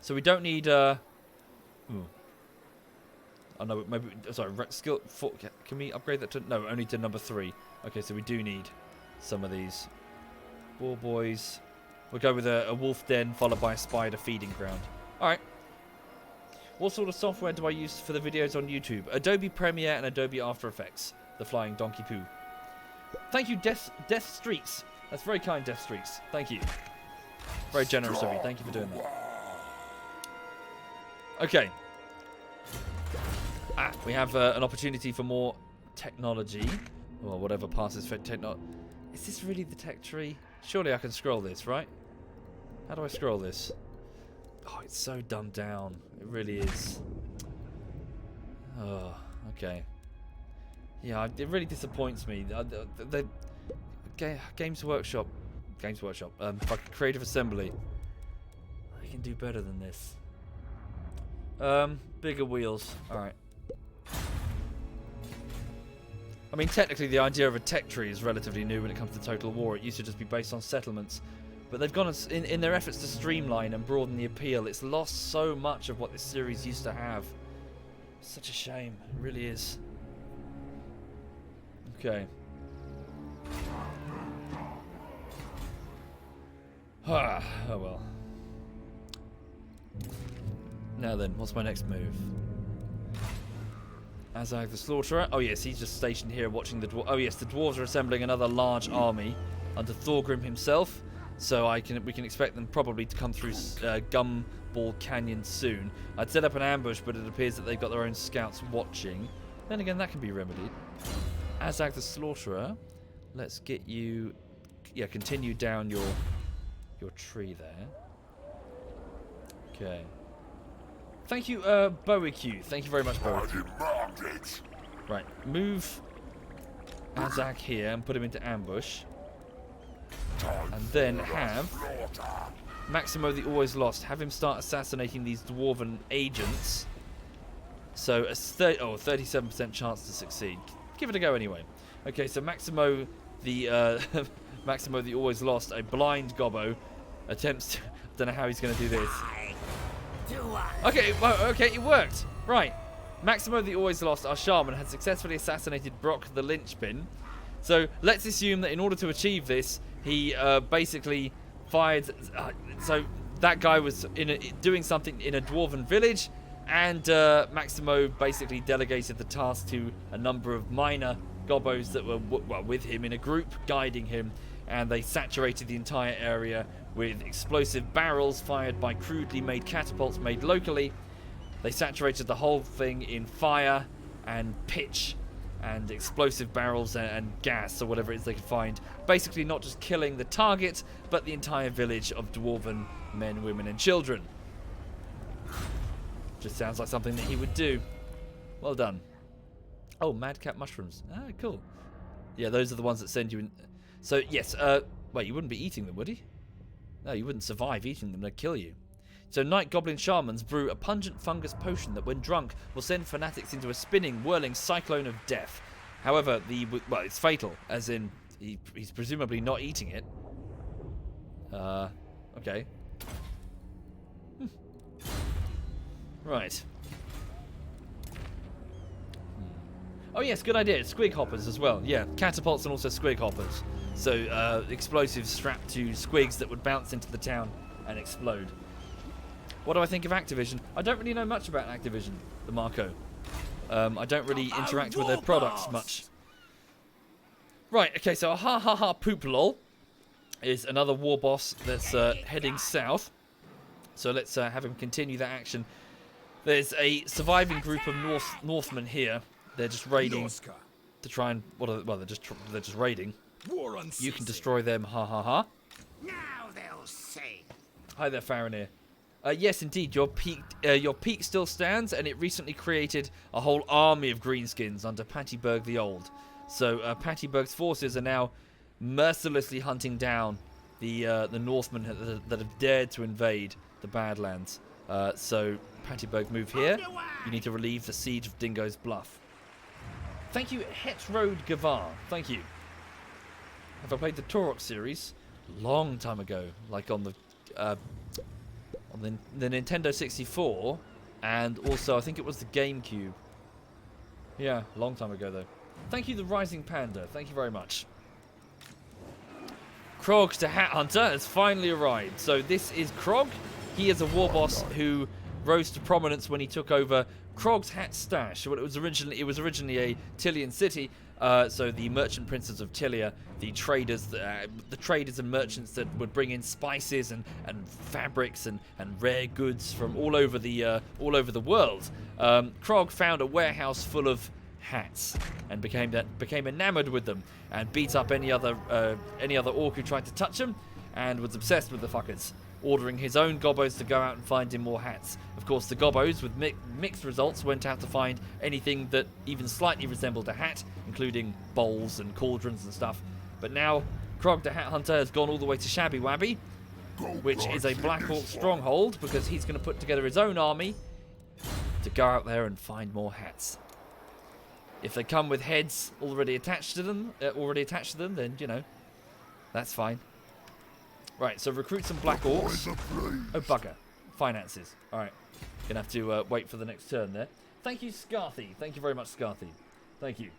Speaker 1: So we don't need. Oh no, maybe. Sorry, skill. Can we upgrade that to? No, only to number 3. Okay, so we do need some of these. Boar boys. We'll go with a wolf den followed by a spider feeding ground. All right. What sort of software do I use for the videos on YouTube? Adobe Premiere and Adobe After Effects. The flying donkey poo. Thank you, Death Streaks. That's very kind, Death Streaks. Thank you. Very generous of you. Thank you for doing that. Okay. We have an opportunity for more technology. Or whatever passes for technology. Is this really the tech tree? Surely I can scroll this, right? How do I scroll this? Oh, it's so dumbed down. It really is. Oh, okay. Yeah, it really disappoints me. The Games Workshop, Creative Assembly. I can do better than this. Bigger wheels. All right. I mean, technically, the idea of a tech tree is relatively new when it comes to Total War. It used to just be based on settlements. But they've gone in their efforts to streamline and broaden the appeal. It's lost so much of what this series used to have. Such a shame. It really is. Okay. Oh well. Now then, what's my next move? Azag the Slaughterer. Oh yes, he's just stationed here watching the dwarves. Oh yes, the dwarves are assembling another large army under Thorgrim himself. So we can expect them probably to come through Gumball Canyon soon. I'd set up an ambush, but it appears that they've got their own scouts watching. Then again, that can be remedied. Azag the Slaughterer. Let's get you yeah, continue down your tree there. Okay. Thank you, Bowie Q. Thank you very much, Bowie Q. Right, move Azak here and put him into ambush. And then have Maximo the Always Lost. Have him start assassinating these dwarven agents. So a 37% chance to succeed. Give it a go anyway. Okay, so Maximo the Maximo the Always Lost, a blind gobbo, attempts to... don't know how he's going to do this. Okay, well, okay, it worked. Right. Maximo the Always Lost, our shaman, had successfully assassinated Brock the Linchpin. So let's assume that in order to achieve this, he basically fired... so that guy was doing something in a dwarven village, and Maximo basically delegated the task to a number of minor gobbos that were with him in a group, guiding him, and they saturated the entire area with explosive barrels fired by crudely made catapults made locally. They saturated the whole thing in fire and pitch and explosive barrels and gas or whatever it is they could find. Basically not just killing the target, but the entire village of dwarven men, women and children. Just sounds like something that he would do. Well done. Oh, madcap mushrooms. Ah, cool. Yeah, those are the ones that send you in. So, yes, wait, you wouldn't be eating them, would you? No, you wouldn't survive eating them. They'd kill you. So night goblin shamans brew a pungent fungus potion that, when drunk, will send fanatics into a spinning, whirling cyclone of death. However, it's fatal, as in he's presumably not eating it. Okay. Right. Oh yes, good idea. Squig hoppers as well. Yeah, catapults and also squig hoppers. So explosives strapped to squigs that would bounce into the town and explode. What do I think of Activision? I don't really know much about Activision, the Marco. I don't really interact with their products much. Right, okay, so Ha Ha Ha Poop Lol is another war boss that's heading south. So let's have him continue that action. There's a surviving group of Northmen here. They're just raiding to try and... they're just raiding. You can destroy them, ha ha ha.
Speaker 2: Now they'll see.
Speaker 1: Hi there, Farinir. Yes, indeed, your peak still stands, and it recently created a whole army of greenskins under Pattyberg the Old. So Pattyberg's forces are now mercilessly hunting down the Northmen that have dared to invade the Badlands. So Pattyberg, move here. You need to relieve the siege of Dingo's Bluff. Thank you, Hetrode Gavar. Thank you. Have I played the Turok series? Long time ago, like on the Nintendo 64, and also I think it was the GameCube. Yeah, long time ago though. Thank you, the Rising Panda. Thank you very much. Krog the Hat Hunter has finally arrived. So this is Krog. He is a war boss who rose to prominence when he took over Krog's Hat Stash. It was originally a Tilian city. So the merchant princes of Tilia, the traders and merchants that would bring in spices and fabrics and rare goods from all over the world. Krog found a warehouse full of hats and became enamored with them and beat up any other orc who tried to touch him, and was obsessed with the fuckers, ordering his own gobbos to go out and find him more hats. Of course, the gobbos, with mixed results, went out to find anything that even slightly resembled a hat, including bowls and cauldrons and stuff. But now, Krog the Hat Hunter has gone all the way to Shabby Wabby, which is a Black Orc stronghold, because he's going to put together his own army to go out there and find more hats. If they come with heads already attached to them, then, you know, that's fine. Right, so recruit some Black Orcs. Oh, bugger. Finances. Alright. Gonna have to wait for the next turn there. Thank you, Scarthy. Thank you very much, Scarthy. Thank you.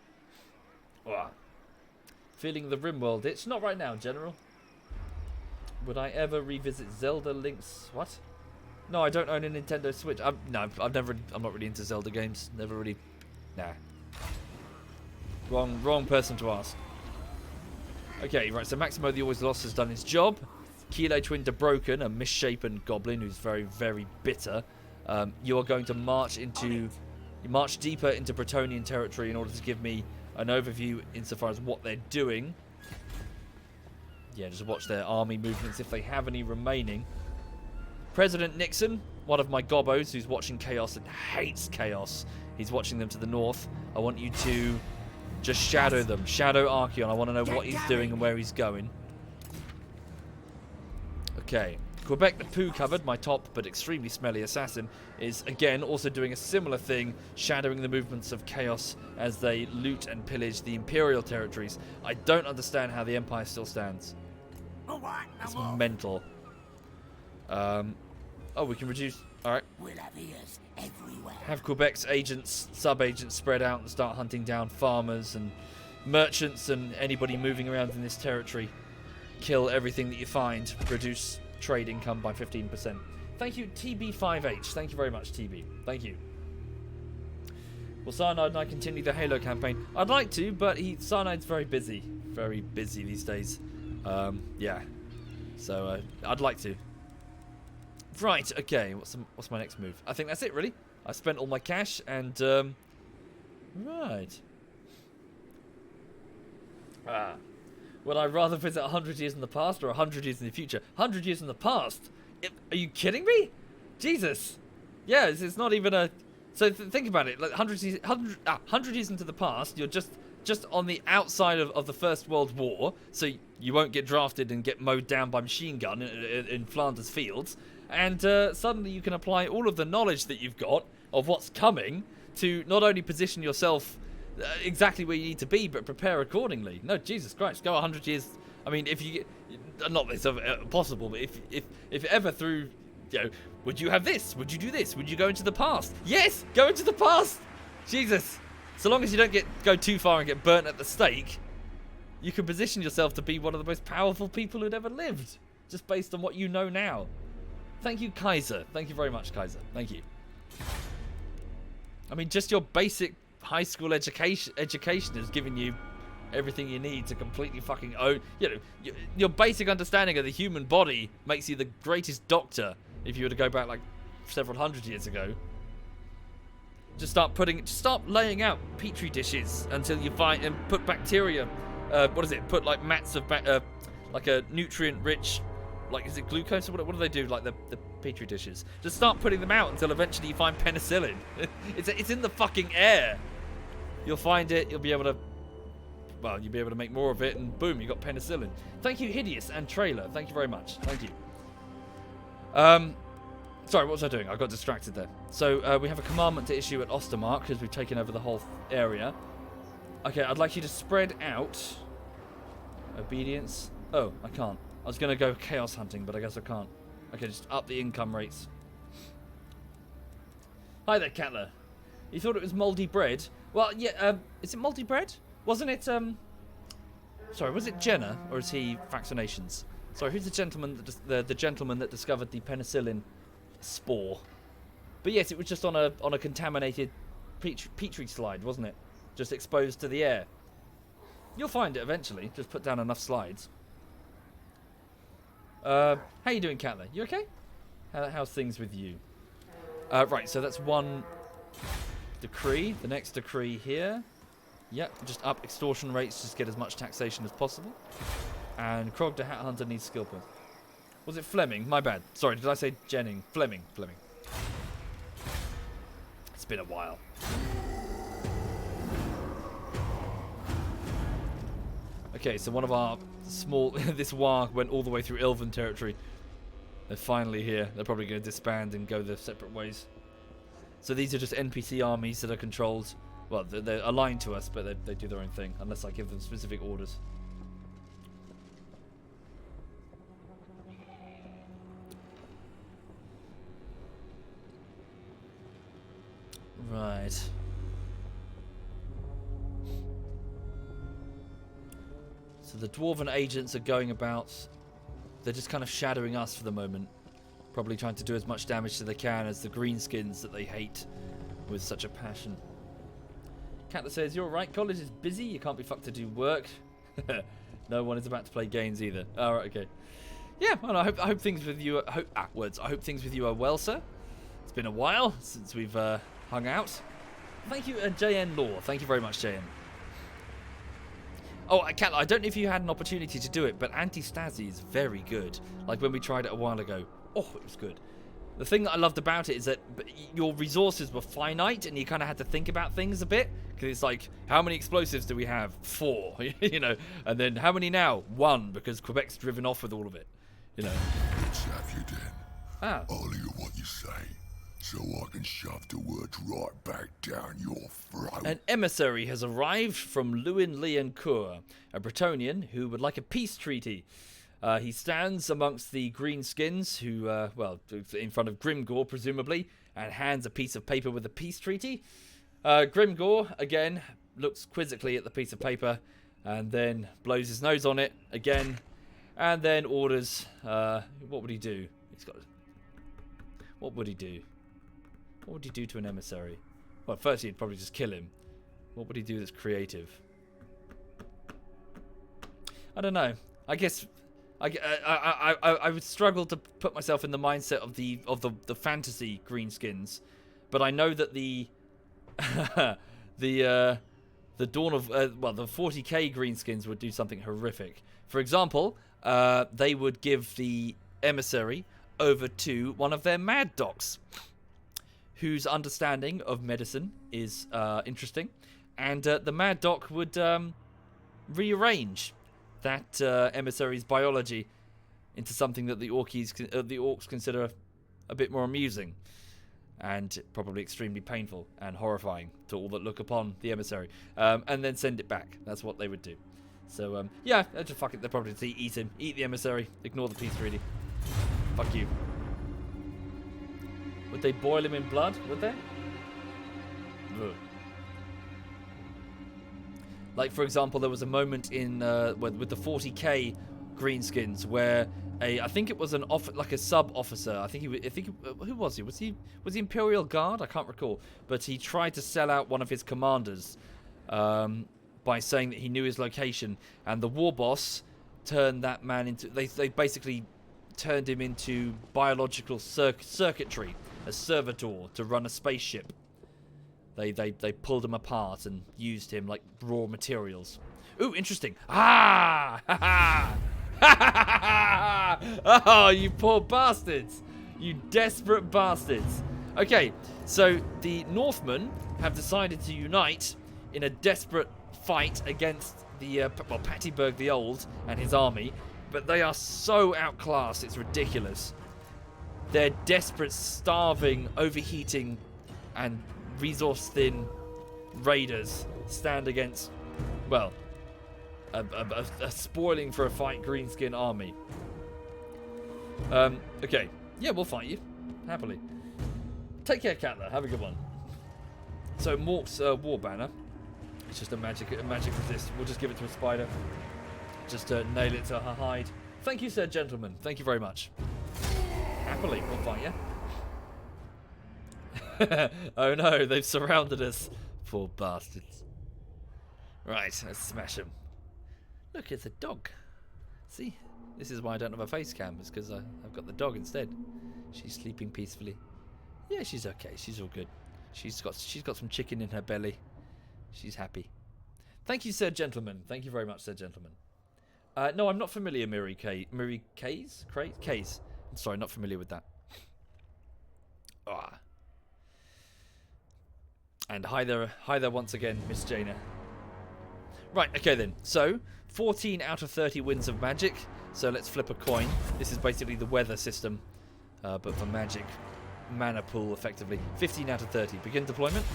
Speaker 1: Oh. Feeling the Rimworld itch? Not right now, General. Would I ever revisit Zelda Link's... What? No, I don't own a Nintendo Switch. I'm not really into Zelda games. Never really... Nah. Wrong person to ask. Okay, right, so Maximo the Always Lost has done his job. Kilo Twin de Broken, a misshapen goblin who's very, very bitter. You are going to march deeper into Bretonian territory in order to give me an overview insofar as what they're doing. yeah, just watch their army movements if they have any remaining. President Nixon, one of my gobbos who's watching chaos and hates chaos. He's watching them to the north. I want you to just shadow them. Shadow Archeon. I want to know what he's doing and where he's going. Okay. Quebec the Poo Cupboard, my top but extremely smelly assassin, is again also doing a similar thing, shadowing the movements of chaos as they loot and pillage the Imperial territories. I don't understand how the Empire still stands. It's mental. Oh, we can reduce... Alright.
Speaker 2: We'll have ears everywhere.
Speaker 1: Have Quebec's agents, sub-agents spread out and start hunting down farmers and merchants and anybody moving around in this territory. Kill everything that you find. Reduce trade income by 15%. Thank you, TB5H. Thank you very much, TB. Thank you. Will Cyanide and I continue the Halo campaign? I'd like to, but Cyanide's very busy. Very busy these days. Yeah. So, I'd like to. Right, okay. What's my next move? I think that's it, really. I spent all my cash and, right. Would I rather visit 100 years in the past or 100 years in the future? 100 years in the past? Are you kidding me? Jesus. Yeah, it's not even a... So think about it. Like 100 years into the past, you're just on the outside of the First World War, so you won't get drafted and get mowed down by machine gun in Flanders fields. And suddenly you can apply all of the knowledge that you've got of what's coming to not only position yourself exactly where you need to be, but prepare accordingly. No, Jesus Christ, go 100 years. I mean, if you get, not that it's possible, but if ever through, you know, would you have this? Would you do this? Would you go into the past? Yes, go into the past. Jesus, so long as you don't go too far and get burnt at the stake, you can position yourself to be one of the most powerful people who'd ever lived, just based on what you know now. Thank you, Kaiser. Thank you very much, Kaiser. Thank you. I mean, just your basic high school education has given you everything you need to completely fucking own. You know, your basic understanding of the human body makes you the greatest doctor if you were to go back like several hundred years ago. Just start laying out petri dishes until you find and put bacteria. What is it? Put like mats of like a nutrient-rich. Like, is it glucose or what do they do? Like the petri dishes. Just start putting them out until eventually you find penicillin. It's in the fucking air. You'll find it. You'll be able to make more of it, and boom, you got penicillin. Thank you, Hideous and Trailer. Thank you very much. Thank you. Sorry, what was I doing? I got distracted there. So we have a commandment to issue at Ostermark because we've taken over the whole area. Okay, I'd like you to spread out. Obedience. Oh, I can't. I was going to go chaos hunting, but I guess I can't. Okay, just up the income rates. Hi there, Catler. You thought it was mouldy bread? Well, yeah, is it mouldy bread? Wasn't it, sorry, was it Jenna, or is he Vaccinations? Sorry, who's the gentleman the gentleman that discovered the penicillin spore? But yes, it was just on a contaminated petri slide, wasn't it? Just exposed to the air. You'll find it eventually. Just put down enough slides. How you doing, Catler? You okay? How's things with you? Right, so that's one decree. The next decree here. Yep, just up extortion rates, just get as much taxation as possible. And Krog the Hat Hunter needs skill points. Was it Fleming? My bad. Sorry, did I say Jennings? Fleming. It's been a while. Okay, so one of our small... this war went all the way through Elven territory. They're finally here. They're probably going to disband and go their separate ways. So these are just NPC armies that are controlled... Well, they're aligned to us, but they do their own thing, unless I give them specific orders. Right. So the Dwarven agents are going about... They're just kind of shadowing us for the moment. Probably trying to do as much damage as they can as the greenskins that they hate with such a passion. Catler says, you're right, college is busy, you can't be fucked to do work. No one is about to play games either. Alright, okay. Yeah, well, I hope things with you I hope things with you are well, sir. It's been a while since we've hung out. Thank you, JN Law. Thank you very much, JN. Oh, I don't know if you had an opportunity to do it, but anti-Stasi is very good. Like when we tried it a while ago. Oh, it was good. The thing that I loved about it is that your resources were finite and you kind of had to think about things a bit. Because it's like, how many explosives do we have? 4, you know. And then how many now? 1, because Quebec's driven off with all of it, you know.
Speaker 3: Let's have you then.
Speaker 1: Ah.
Speaker 3: I'll hear what you say, so I can shove the words right back down your throat.
Speaker 1: An emissary has arrived from Lewin Liancourt, a Bretonnian who would like a peace treaty. He stands amongst the greenskins who, well, in front of Grimgor, presumably, and hands a piece of paper with a peace treaty. Grimgor, again, looks quizzically at the piece of paper and then blows his nose on it again and then orders... what would he do? What would he do? What would he do to an emissary? Well, first he'd probably just kill him. What would he do that's creative? I don't know. I guess... I would struggle to put myself in the mindset of the fantasy greenskins, but I know that the Dawn of well, the 40k greenskins would do something horrific. For example, they would give the emissary over to one of their mad docs, whose understanding of medicine is interesting, and the mad doc would rearrange that emissary's biology into something that the orcs consider a bit more amusing and probably extremely painful and horrifying to all that look upon the emissary, and then send it back. That's what they would do. So yeah, just fuck it. They'll probably just eat him, eat the emissary, ignore the peace treaty. Fuck you. Would they boil him in blood? Would they? Ugh. Like, for example, there was a moment in with the 40k greenskins where I think it was like a sub officer. Who was he? Was he Imperial Guard? I can't recall. But he tried to sell out one of his commanders by saying that he knew his location, and the war boss turned that man into. They basically turned him into biological circuitry, a servitor to run a spaceship. They pulled him apart and used him like raw materials. Ooh, interesting. Ah! Ha ha! Ha ha ha! Oh, you poor bastards! You desperate bastards! Okay, so the Northmen have decided to unite in a desperate fight against the Pattyberg the Old and his army, but they are so outclassed, it's ridiculous. They're desperate, starving, overheating, and resource-thin raiders stand against, well, a spoiling for a fight greenskin army. Okay. Yeah, we'll fight you. Happily. Take care, Catler. Have a good one. So, Mork's war banner. It's just a magic resist. We'll just give it to a spider. Just nail it to her hide. Thank you, sir, gentlemen. Thank you very much. Happily, we'll fight you. Oh no, they've surrounded us. Poor bastards. Right, let's smash them. Look, it's a dog. See? This is why I don't have a face cam. It's because I've got the dog instead. She's sleeping peacefully. Yeah, she's okay. She's all good. She's got some chicken in her belly. She's happy. Thank you, sir, gentlemen. Thank you very much, sir, gentlemen. No, I'm not familiar, Miri Kays? I'm sorry, not familiar with that. Ah. And hi there once again, Miss Jaina. Right, okay then. So, 14 out of 30 wins of magic. So let's flip a coin. This is basically the weather system, but for magic. Mana pool, effectively. 15 out of 30. Begin deployment.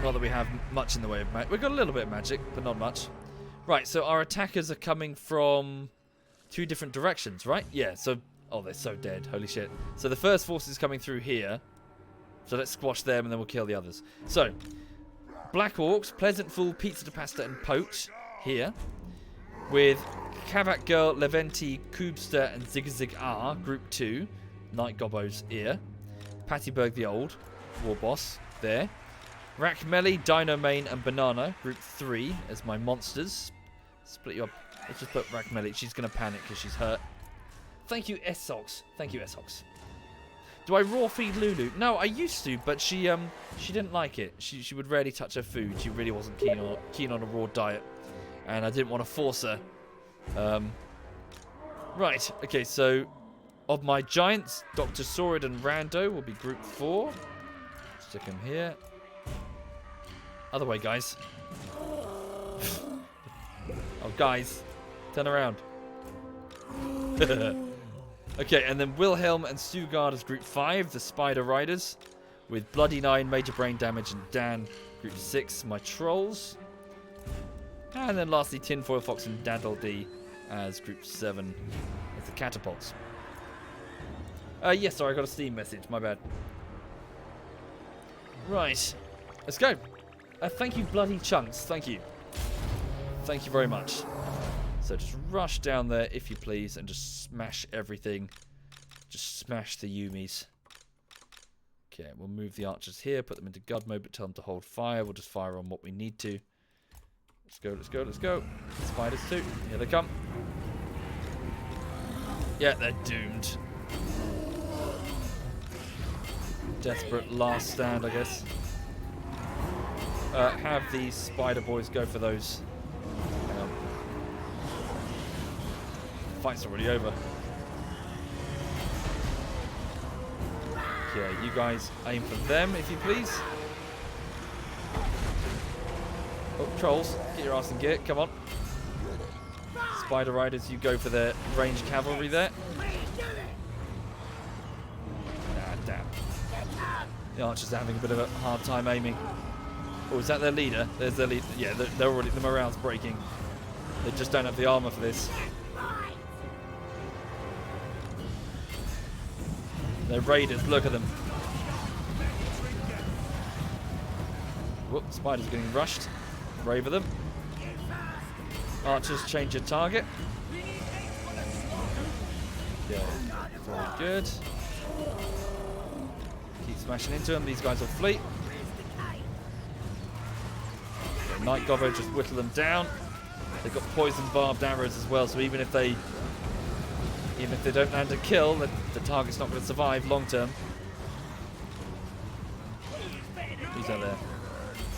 Speaker 1: Not that we have much in the way of magic. We've got a little bit of magic, but not much. Right, so our attackers are coming from 2 different directions, right? Yeah, so... Oh, they're so dead. Holy shit. So the first force is coming through here. So let's squash them and then we'll kill the others. So, Black Orcs, Pleasantful, Pizza de Pasta and Poach here. With Kavak Girl, Leventi, Koobster and Zig R, Group 2. Night Gobbo's Ear. Pattyberg the Old, War Boss, there. Rakmelli, Dino Main and Banana, Group 3 as my monsters. Split you up. Let's just put Rakmelli. She's going to panic because she's hurt. Thank you, Essox. Thank you, Essox. Do I raw feed Lulu? No, I used to, but she didn't like it. She would rarely touch her food. She really wasn't keen on a raw diet, and I didn't want to force her. Right. Okay. So, of my giants, Dr. Saurid and Rando will be group 4. Stick them here. Other way, guys. Oh, guys, turn around. Okay, and then Wilhelm and Sugard as Group 5, the Spider Riders, with Bloody 9, Major Brain Damage, and Dan, Group 6, my Trolls. And then lastly, Tinfoil Fox and Daddle D as Group 7, as the Catapults. Yes, sorry, I got a Steam message, my bad. Right, let's go. Thank you, Bloody Chunks, thank you. Thank you very much. So just rush down there, if you please, and just smash everything. Just smash the Yumis. Okay, we'll move the archers here, put them into God mode, but tell them to hold fire. We'll just fire on what we need to. Let's go, let's go, let's go. Spiders too. Here they come. Yeah, they're doomed. Desperate last stand, I guess. Have these spider boys go for those. Fight's already over. Okay, you guys aim for them, if you please. Oh, trolls, get your ass in gear. Come on. Spider riders, you go for their ranged cavalry there. Ah, damn. The archers are having a bit of a hard time aiming. Oh, is that their leader? There's their leader. Yeah, they're already, the morale's breaking. They just don't have the armor for this. They're raiders, look at them. Whoop, spiders getting rushed. Brave of them. Archers, change your target. Yeah, very good. Keep smashing into them, these guys will flee. Okay, Night Gobbo just whittle them down. They've got poison barbed arrows as well, so even if they don't land a kill, the target's not going to survive long term. Who's out there?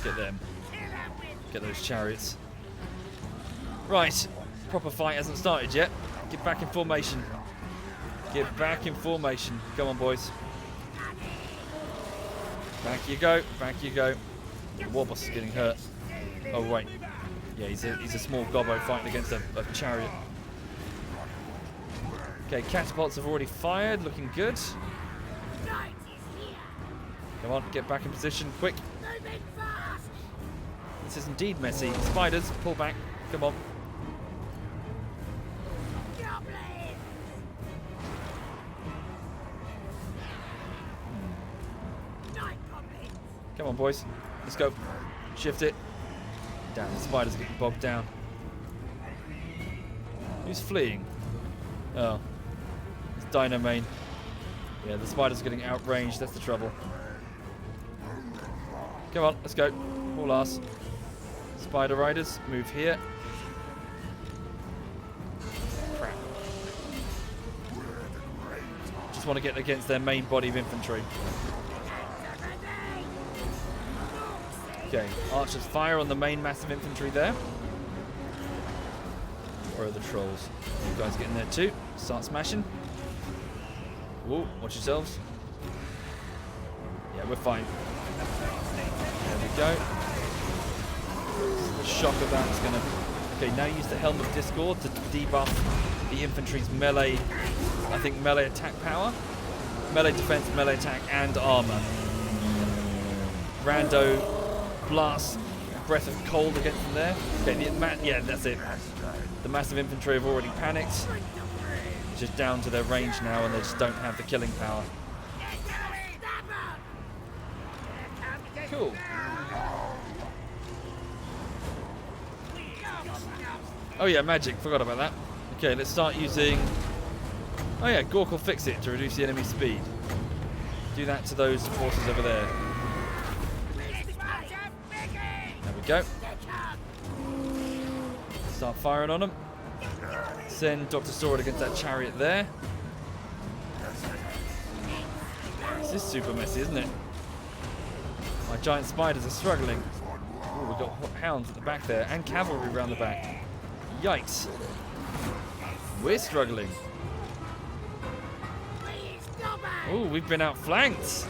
Speaker 1: Get them. Get those chariots. Right. Proper fight hasn't started yet. Get back in formation. Get back in formation. Come on, boys. Back you go. Back you go. The Warboss is getting hurt. Oh, wait. Yeah, he's a small gobbo fighting against a chariot. Okay, catapults have already fired, looking good. Come on, get back in position, quick. This is indeed messy. Spiders, pull back. Come on. Come on, boys. Let's go. Shift it. Damn, the spiders are getting bogged down. Who's fleeing? Oh. It's Dino Main. Yeah, the spider's getting outranged. That's the trouble. Come on, let's go. All ours. Spider riders, move here. Crap. Just want to get against their main body of infantry. Okay, archers fire on the main massive infantry there. Where are the trolls? You guys get in there too. Start smashing. Whoa, watch yourselves. Yeah, we're fine. There we go. The shock of that is going to... Okay, now use the Helm of Discord to debuff the infantry's melee, I think melee attack power. Melee defense, melee attack, and armor. Rando blast breath of cold against them there. Okay, yeah, that's it. The massive infantry have already panicked. It's just down to their range now, and they just don't have the killing power. Cool. Oh yeah, magic. Forgot about that. Okay, let's start using... Oh yeah, Gork will fix it to reduce the enemy speed. Do that to those forces over there. There we go. Start firing on them. Send Dr. Sword against that chariot there. This is super messy, isn't it? My giant spiders are struggling. Oh, we've got hounds at the back there and cavalry around the back. Yikes. We're struggling. Oh, we've been outflanked.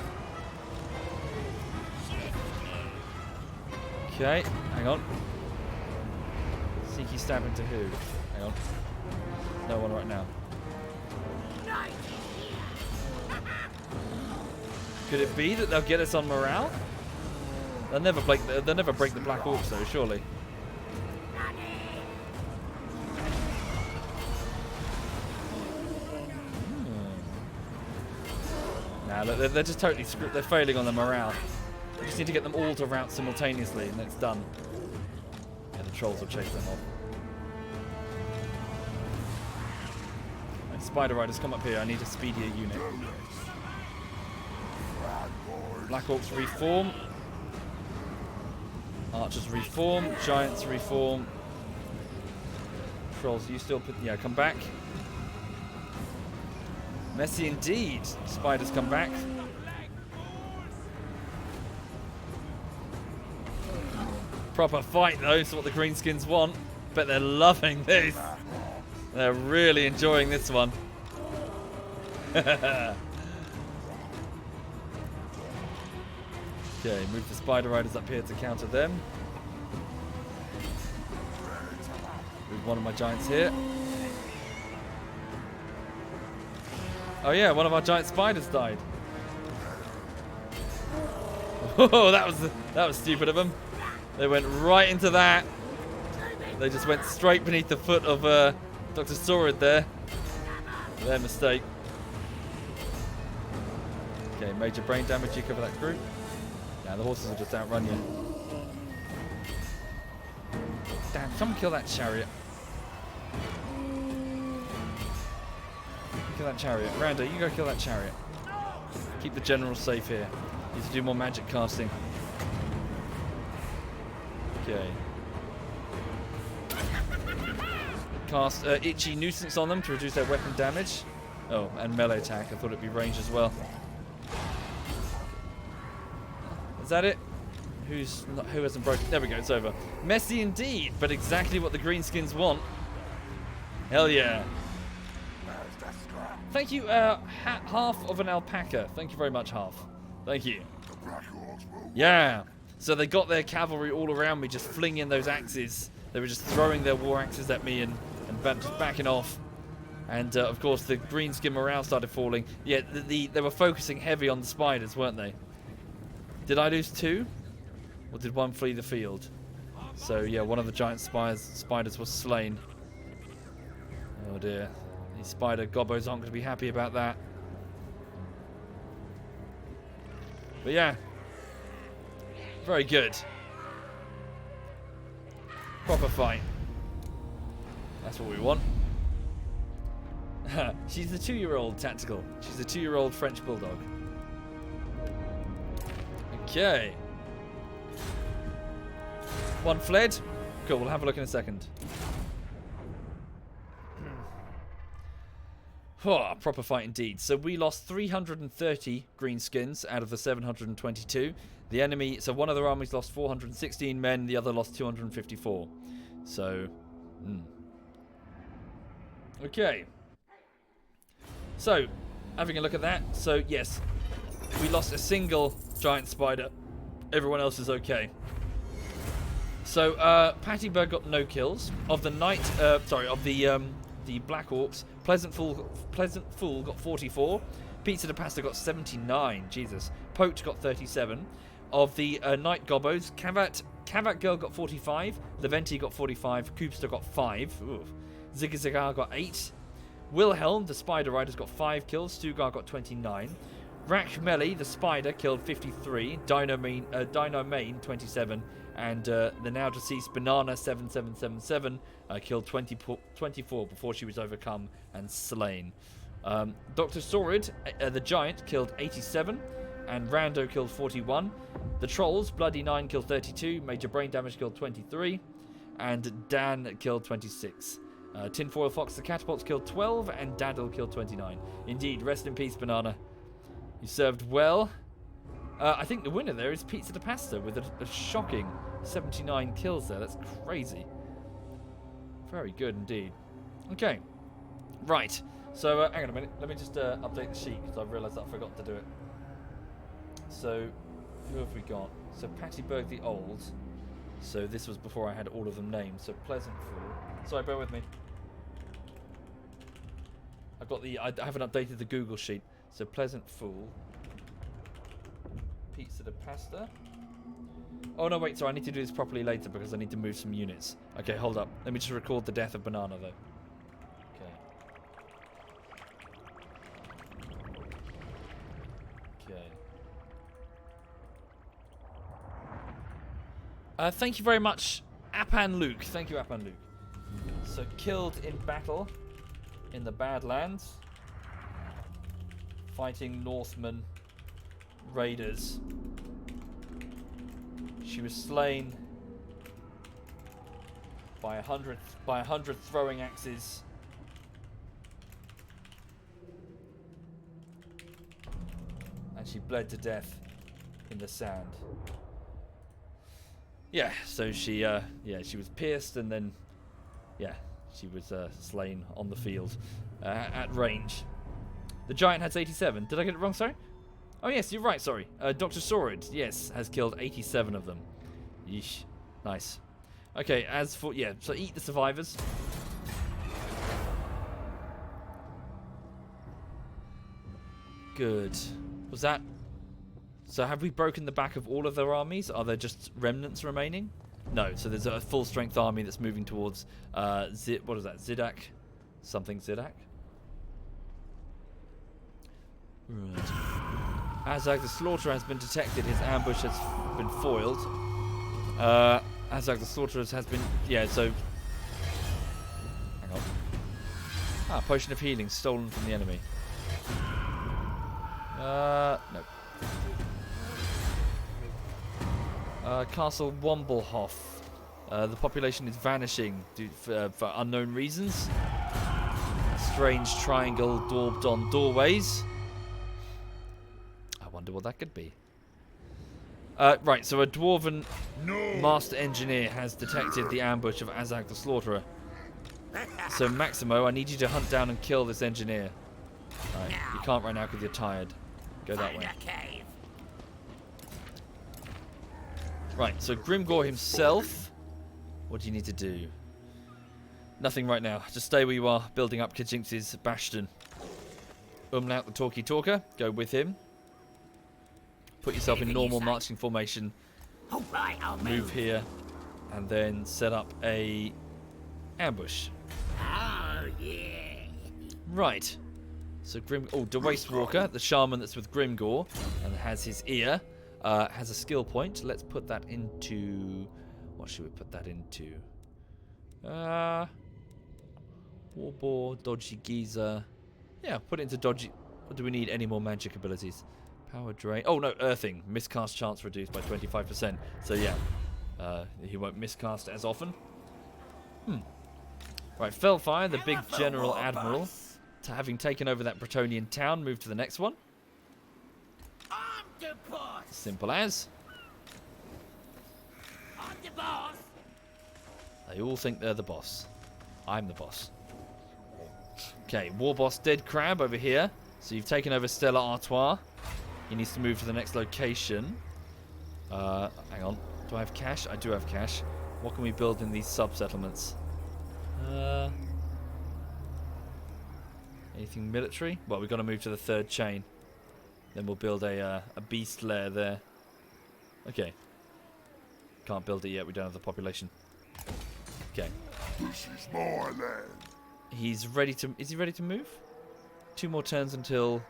Speaker 1: Okay, hang on. Sneaky stab into who? Hang on. No one right now. Could it be that they'll get us on morale? They'll never break the Black Orcs though, surely. Nah, look, they're just totally screwed. They're failing on the morale. We just need to get them all to rout simultaneously and it's done. Yeah, the trolls will chase them off. Right, Spider Riders, come up here. I need a speedier unit. Black Orcs reform. Archers reform. Giants reform. Trolls, you still put... Yeah, come back. Messy indeed. Spiders come back. Proper fight though, is what the greenskins want. Bet they're loving this. They're really enjoying this one. Okay, move the Spider Riders up here to counter them. Move one of my giants here. Oh yeah, one of our giant spiders died. Oh, that was stupid of them. They went right into that. They just went straight beneath the foot of Dr. Saurid there. Their mistake. Okay, major brain damage. You cover that group. Now the horses will just outrun you. Damn, someone kill that chariot. Kill that chariot. Rando, you go kill that chariot. Keep the general safe here. Need to do more magic casting. Okay. Cast Itchy Nuisance on them to reduce their weapon damage. Oh, and melee attack. I thought it'd be range as well. Is that it? Who hasn't broken? There we go, it's over. Messy indeed, but exactly what the greenskins want. Hell yeah. Thank you, half of an alpaca. Thank you very much, half. Thank you. Yeah. So they got their cavalry all around me, just flinging those axes. They were just throwing their war axes at me and just backing off. And of course, the greenskin morale started falling. Yeah, they were focusing heavy on the spiders, weren't they? Did I lose 2? Or did one flee the field? So yeah, one of the giant spiders was slain. Oh dear. These spider gobbos aren't going to be happy about that. But yeah. Very good. Proper fight. That's what we want. She's a 2-year-old tactical. She's a 2-year-old French bulldog. Okay. One fled. Cool, we'll have a look in a second. Oh, proper fight indeed. So we lost 330 greenskins out of the 722. The enemy, so one of their armies lost 416 men, the other lost 254. So, okay. So, having a look at that. So, yes, we lost a single giant spider. Everyone else is okay. So, Pattyberg got no kills. Of the the Black Orcs, Pleasant Fool got 44. Pizza de Pasta got 79. Jesus. Poach got 37. Of the Night Gobbos, Kavat Girl got 45. Leventi got 45. Koopster got 5. Zigzagar got 8. Wilhelm, the Spider Rider's got 5 kills. Stugar got 29. Rakshmeli, the Spider, killed 53. Dino Main 27. And the now deceased Banana 7777 killed 24 before she was overcome and slain. Dr. Saurid, the Giant, killed 87. And Rando killed 41. The Trolls, Bloody 9 killed 32. Major Brain Damage killed 23. And Dan killed 26. Tinfoil Fox, the Catapults killed 12. And Daddle killed 29. Indeed, rest in peace, Banana. You served well. I think the winner there is Pizza de Pasta with a shocking 79 kills there. That's crazy. Very good indeed. Okay. Right. So, hang on a minute. Let me just update the sheet because I've realised that I forgot to do it. So, who have we got? So, Pattyberg the Old. So, this was before I had all of them named. So, Pleasant Fool. Sorry, bear with me. I haven't updated the Google sheet. So, Pleasant Fool. Pizza de Pasta. Oh, no, wait. Sorry, I need to do this properly later because I need to move some units. Okay, hold up. Let me just record the death of Banana, though. Thank you very much, Apan Luke. Thank you, Apan Luke. So, killed in battle in the Badlands, fighting Northmen, raiders. She was slain by 100 throwing axes. And she bled to death in the sand. Yeah, so she was pierced and then, she was slain on the field at range. The giant has 87. Did I get it wrong? Sorry. Oh yes, you're right. Sorry. Dr. Saurid, yes, has killed 87 of them. Yeesh. Nice. Okay. As for so eat the survivors. Good. Was that? So have we broken the back of all of their armies? Are there just remnants remaining? No, so there's a full strength army that's moving towards what is that? Zidak? Something Zidak? Right. Azag the Slaughterer has been detected. His ambush has been foiled. Azag the Slaughterer has been so hang on. Potion of healing stolen from the enemy. No. Castle Womblehoff. The population is vanishing for unknown reasons. Strange triangle daubed on doorways. I wonder what that could be. Right, so a dwarven master engineer has detected the ambush of Azag the Slaughterer. So Maximo, I need you to hunt down and kill this engineer. Right, you can't right now because you're tired. Go that way. Right, so Grimgor himself. What do you need to do? Nothing right now. Just stay where you are, building up Kajinx's bastion. Umlaut the Talkie Talker, go with him. Put yourself in normal marching formation. Move here, and then set up a ambush.
Speaker 2: Oh yeah.
Speaker 1: Right. So the Waste Walker, the shaman that's with Grimgor and has his ear. Has a skill point. Let's put that into... What should we put that into? Warbore, Dodgy Geezer. Yeah, put it into Dodgy... Do we need any more magic abilities? Power Drain. Oh, no, Earthing. Miscast chance reduced by 25%. So, yeah. He won't miscast as often. Right, Fellfire, the big General Admiral. Having taken over that Bretonian town, move to the next one. Simple as.
Speaker 2: I'm the boss.
Speaker 1: They all think they're the boss. I'm the boss. Okay, War Boss Dead Crab over here. So you've taken over Stella Artois. He needs to move to the next location. Hang on. Do I have cash? I do have cash. What can we build in these sub-settlements? Anything military? Well, we've got to move to the third chain. Then we'll build a beast lair there. Okay. Can't build it yet. We don't have the population. Okay.
Speaker 3: This is my land.
Speaker 1: He's ready to... Is he ready to move? 2 more turns until...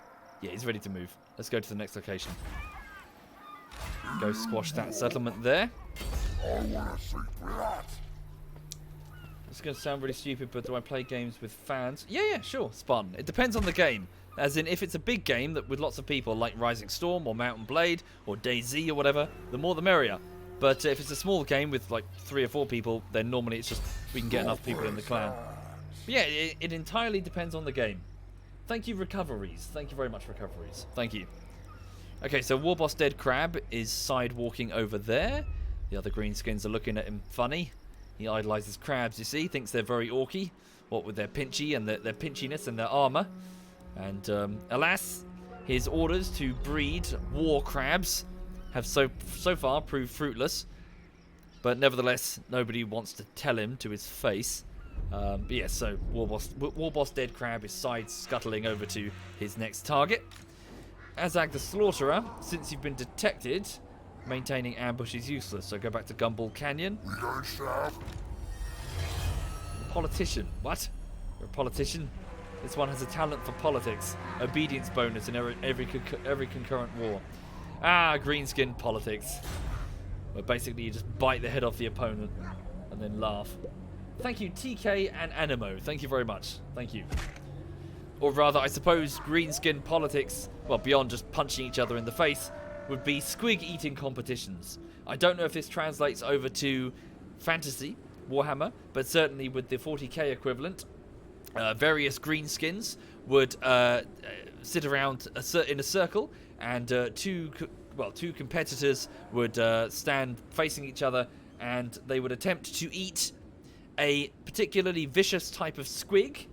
Speaker 1: Yeah, he's ready to move. Let's go to the next location. Go squash that settlement there.
Speaker 3: I wanna see blood.
Speaker 1: It's going to sound really stupid, but do I play games with fans? Yeah, sure. Spun. It depends on the game. As in, if it's a big game that with lots of people, like Rising Storm or Mountain Blade or DayZ or whatever, the more the merrier. But if it's a small game with like 3 or 4 people, then normally it's just we can get enough people in the clan. But yeah, it entirely depends on the game. Thank you, Recoveries. Thank you very much, Recoveries. Thank you. Okay, so Warboss Dead Crab is sidewalking over there. The other greenskins are looking at him funny. He idolizes crabs, you see, thinks they're very orky. What with their pinchy and their pinchiness and their armor. And alas, his orders to breed war crabs have so far proved fruitless. But nevertheless, nobody wants to tell him to his face. But yeah, so Warboss Dead Crab is side-scuttling over to his next target. Azag the Slaughterer, since you've been detected, maintaining ambush is useless, so go back to Gumball Canyon.
Speaker 3: We going south?
Speaker 1: Politician. What? You're a politician? This one has a talent for politics. Obedience bonus in every concurrent war. Ah, greenskin politics. Where basically you just bite the head off the opponent and then laugh. Thank you, TK and Animo. Thank you very much. Thank you. Or rather, I suppose greenskin politics, well, beyond just punching each other in the face, would be squig eating competitions. I don't know if this translates over to fantasy, Warhammer, but certainly with the 40k equivalent, various greenskins would sit around in a circle, and two competitors would stand facing each other, and they would attempt to eat a particularly vicious type of squig,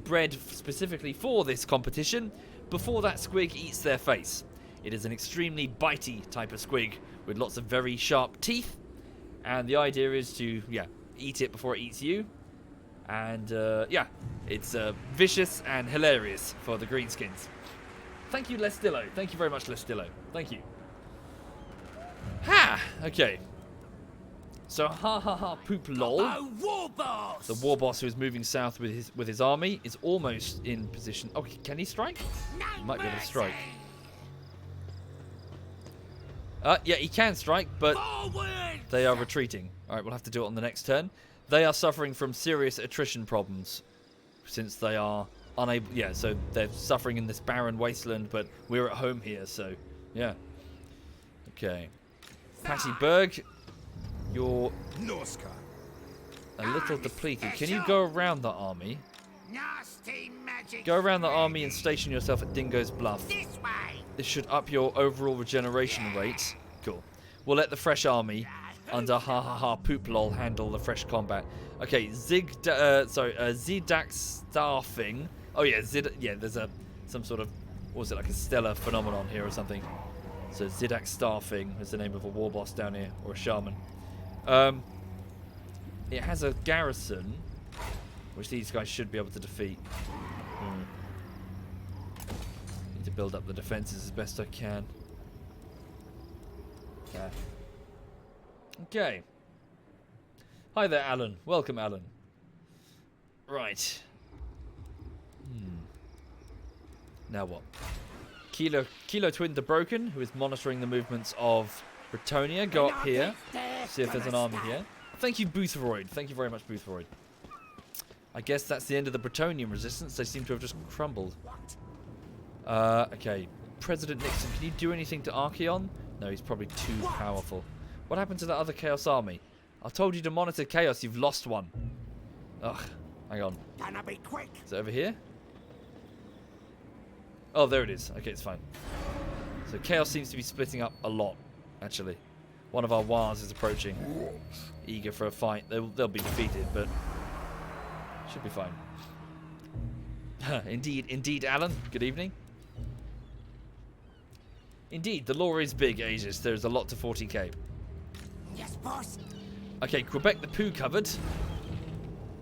Speaker 1: bred specifically for this competition, before that squig eats their face. It is an extremely bitey type of squig with lots of very sharp teeth, and the idea is to eat it before it eats you. And it's vicious and hilarious for the greenskins. Thank you, Lestillo. Thank you very much, Lestillo. Thank you. Ha! Okay. So poop lol.
Speaker 2: Oh, Warboss!
Speaker 1: The Warboss, who is moving south with his army, is almost in position. Oh, can he strike? He might be able to strike. Yeah, he can strike, but they are retreating. Alright, we'll have to do it on the next turn. They are suffering from serious attrition problems, since they are unable... Yeah, so they're suffering in this barren wasteland, but we're at home here, so... Yeah. Okay. Patty Berg, you're a little depleted. Can you go around the army?
Speaker 2: Nasty magic.
Speaker 1: Go around the army and station yourself at Dingo's Bluff.
Speaker 2: This way.
Speaker 1: This should up your overall regeneration rate. Cool. We'll let the fresh army under poop lol handle the fresh combat. Okay, Zidak Starfing. Oh yeah, there's some sort of, what was it, like a stellar phenomenon here or something. So Zidak Starfing is the name of a war boss down here, or a shaman. It has a garrison, which these guys should be able to defeat. Need to build up the defenses as best I can. Okay. Hi there, Alan. Welcome, Alan. Right. Now what? Kilo Twin the Broken, who is monitoring the movements of Bretonia. Go up here. See if there's an army here. Thank you, Boothroyd. Thank you very much, Boothroyd. I guess that's the end of the Bretonian resistance. They seem to have just crumbled. Okay. President Nixon, can you do anything to Archeon? No, he's probably too powerful. What happened to that other Chaos army? I told you to monitor Chaos. You've lost one. Ugh. Hang on.
Speaker 2: Gonna be quick.
Speaker 1: Is it over here? Oh, there it is. Okay, it's fine. So Chaos seems to be splitting up a lot, actually. One of our Wars is approaching. Eager for a fight. They'll be defeated, but should be fine. Indeed, Alan. Good evening. Indeed, the lore is big, Aegis. There's a lot to 40k.
Speaker 2: Yes, boss.
Speaker 1: Okay, Quebec the Pooh covered.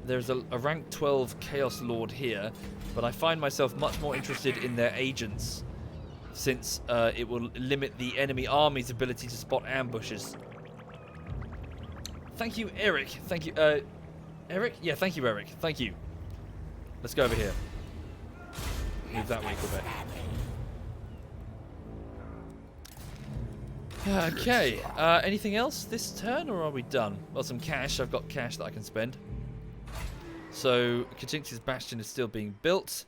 Speaker 1: There's a rank 12 Chaos Lord here, but I find myself much more interested in their agents, since it will limit the enemy army's ability to spot ambushes. Thank you, Eric. Thank you, Eric? Yeah, thank you, Eric. Thank you. Let's go over here. Move that way, Quebec. Okay, anything else this turn, or are we done? Well, some cash. I've got cash that I can spend. So, Katinx's Bastion is still being built.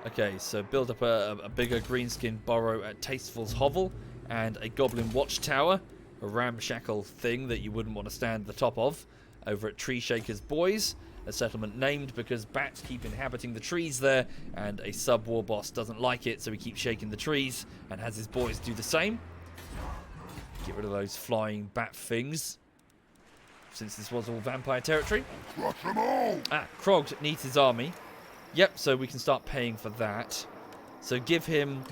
Speaker 1: Okay, so build up a bigger greenskin burrow at Tasteful's Hovel, and a Goblin Watchtower, a ramshackle thing that you wouldn't want to stand at the top of, over at Tree Shaker's Boys. a settlement named because bats keep inhabiting the trees there, and a sub-war boss doesn't like it, so he keeps shaking the trees and has his boys do the same. Get rid of those flying bat things, since this was all vampire territory.
Speaker 3: Crush them all!
Speaker 1: Krog needs his army. Yep, so we can start paying for that. So give him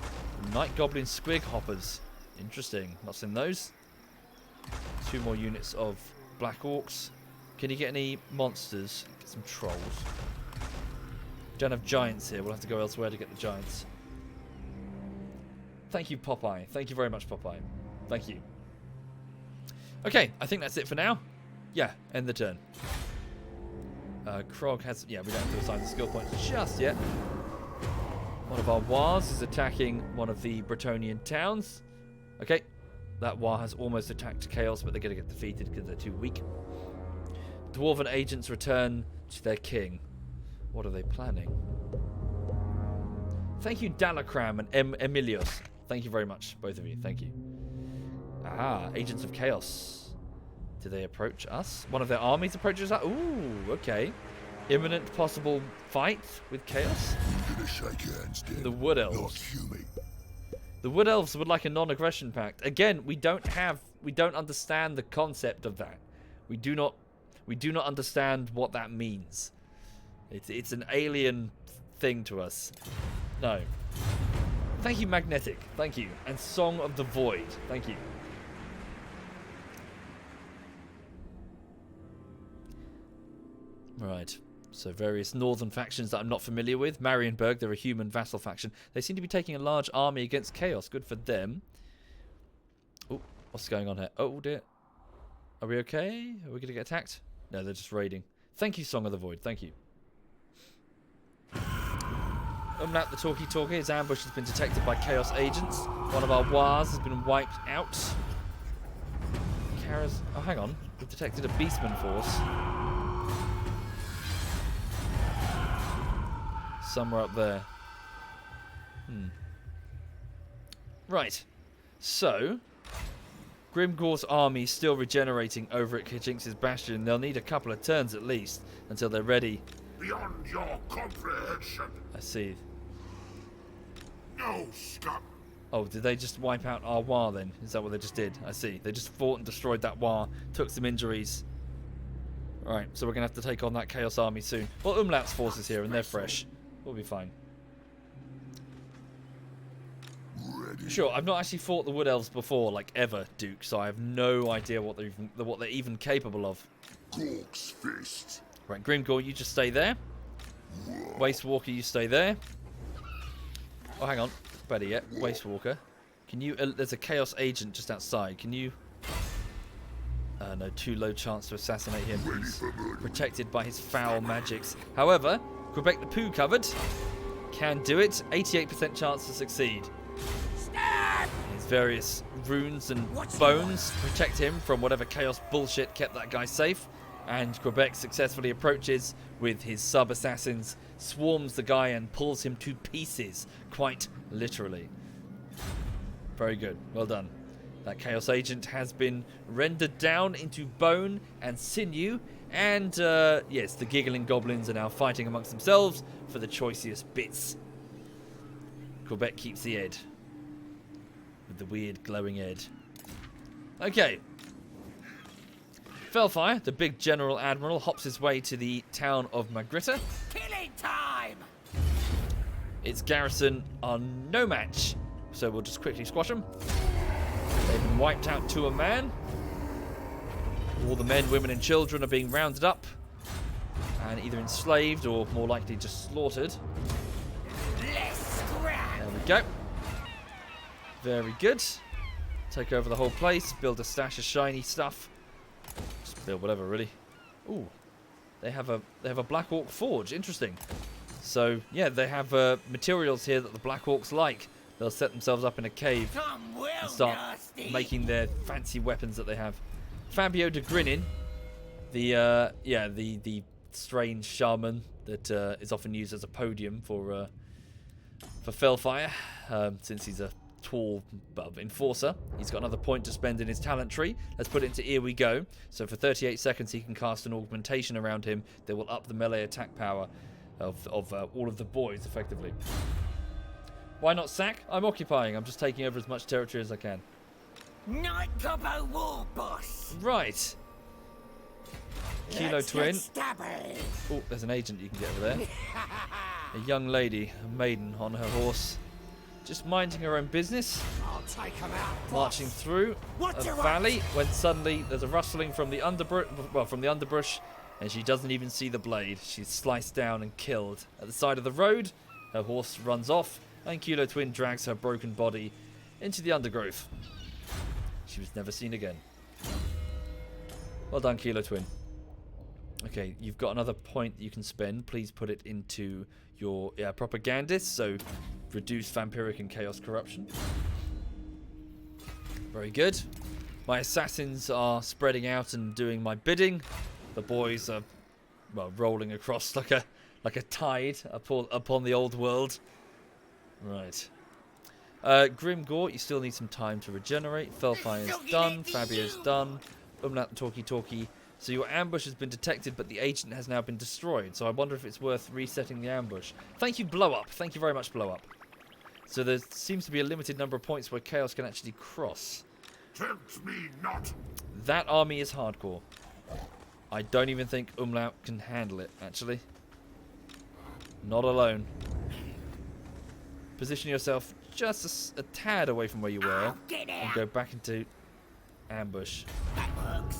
Speaker 1: Night Goblin Squig Hoppers. Interesting. Not seen those. 2 more units of Black Orcs. Can you get any monsters? Get some trolls. Don't have giants here. We'll have to go elsewhere to get the giants. Thank you, Popeye. Thank you very much, Popeye. Thank you. Okay, I think that's it for now. Yeah, end the turn. Krog has... Yeah, we don't have to assign the skill points just yet. One of our Wars is attacking one of the Bretonnian towns. Okay, that War has almost attacked Chaos, but they're going to get defeated because they're too weak. Dwarven agents return to their king. What are they planning? Thank you, Dalakram and Emilios. Thank you very much, both of you. Thank you. Agents of Chaos. Do they approach us? One of their armies approaches us? Ooh, okay. Imminent possible fight with Chaos?
Speaker 3: I'm gonna shake hands, then.
Speaker 1: The Wood Elves.
Speaker 3: Not human.
Speaker 1: The Wood Elves would like a non-aggression pact. Again, we don't understand the concept of that. We do not understand what that means. It's an alien thing to us. No. Thank you, Magnetic. Thank you. And Song of the Void. Thank you. Right. So various northern factions that I'm not familiar with. Marienburg, they're a human vassal faction. They seem to be taking a large army against Chaos. Good for them. Oh, what's going on here? Oh dear. Are we okay? Are we going to get attacked? No, they're just raiding. Thank you, Song of the Void. Thank you. Umlaut the talkie-talkie. His ambush has been detected by Chaos agents. One of our Wars has been wiped out. Kara's... Oh, hang on. We've detected a Beastman force. Somewhere up there. Right. So, Grimgor's army still regenerating over at Kijinx's Bastion. They'll need a couple of turns at least until they're ready.
Speaker 3: Beyond your comprehension.
Speaker 1: I see.
Speaker 3: No scum.
Speaker 1: Oh, did they just wipe out our War then? Is that what they just did? I see. They just fought and destroyed that War, took some injuries. Right, so we're going to have to take on that Chaos army soon. Well, Umlaut's forces here and they're fresh. We'll be fine.
Speaker 3: Ready.
Speaker 1: Sure, I've not actually fought the Wood Elves before, like ever, Duke, so I have no idea what they're even capable of.
Speaker 3: Gork's fist.
Speaker 1: Right, Grimgor, you just stay there. Waste Walker, you stay there. Oh, hang on. Better yet, Waste Walker. Can you... there's a Chaos agent just outside. Can you... no, too low chance to assassinate him. He's protected by his foul magics. However, Quebec the Pooh covered. Can do it. 88% chance to succeed. His various runes and bones protect him from whatever Chaos bullshit kept that guy safe. And Quebec successfully approaches with his sub-assassins, swarms the guy and pulls him to pieces, quite literally. Very good. Well done. That Chaos agent has been rendered down into bone and sinew. And, yes, the giggling goblins are now fighting amongst themselves for the choicest bits. Quebec keeps the head. With the weird glowing head. Okay. Felfire, the big General Admiral, hops his way to the town of Magritta.
Speaker 2: Killing time!
Speaker 1: Its garrison are no match, so we'll just quickly squash them. They've been wiped out to a man. All the men, women and children are being rounded up and either enslaved or more likely just slaughtered. There we go. Very good. Take over the whole place, build a stash of shiny stuff. Just build whatever, really. Ooh, they have a Black Orc forge. Interesting. So yeah, they have materials here that the Black Orcs like. They'll set themselves up in a cave and start making their fancy weapons that they have. Fabio de Grinin, the strange shaman that is often used as a podium for Felfire, since he's a tall enforcer. He's got another point to spend in his talent tree. Let's put it into Here We Go. So for 38 seconds, he can cast an augmentation around him that will up the melee attack power of all of the boys, effectively. Why not sack? I'm occupying. I'm just taking over as much territory as I can.
Speaker 2: Night Gobbo War Boss.
Speaker 1: Right. Kilo
Speaker 2: Let's
Speaker 1: Twin.
Speaker 2: get stubborn.
Speaker 1: Oh, there's an agent you can get over there. A young lady, a maiden on her horse. Just minding her own business.
Speaker 2: I'll take him out, boss.
Speaker 1: Marching through
Speaker 2: What
Speaker 1: a
Speaker 2: do I-
Speaker 1: valley when suddenly there's a rustling from the underbrush, and she doesn't even see the blade. She's sliced down and killed. At the side of the road, her horse runs off, and Kilo Twin drags her broken body into the undergrowth. She was never seen again. Well done, Kilo Twin. Okay, you've got another point that you can spend. Please put it into your propagandist, so reduce vampiric and chaos corruption. Very good. My assassins are spreading out and doing my bidding. The boys are, well, rolling across like a tide upon the old world. Right. Grimgore, you still need some time to regenerate. Felfire's done. Fabio's done. Umlaut Talkie. So your ambush has been detected, but the agent has now been destroyed. So I wonder if it's worth resetting the ambush. Thank you, Blow Up. Thank you very much, Blow Up. So there seems to be a limited number of points where Chaos can actually cross.
Speaker 3: Tempt me not.
Speaker 1: That army is hardcore. I don't even think Umlaut can handle it, actually. Not alone. Position yourself just a tad away from where you were.
Speaker 2: Get
Speaker 1: And
Speaker 2: out.
Speaker 1: go back into ambush.
Speaker 2: That works.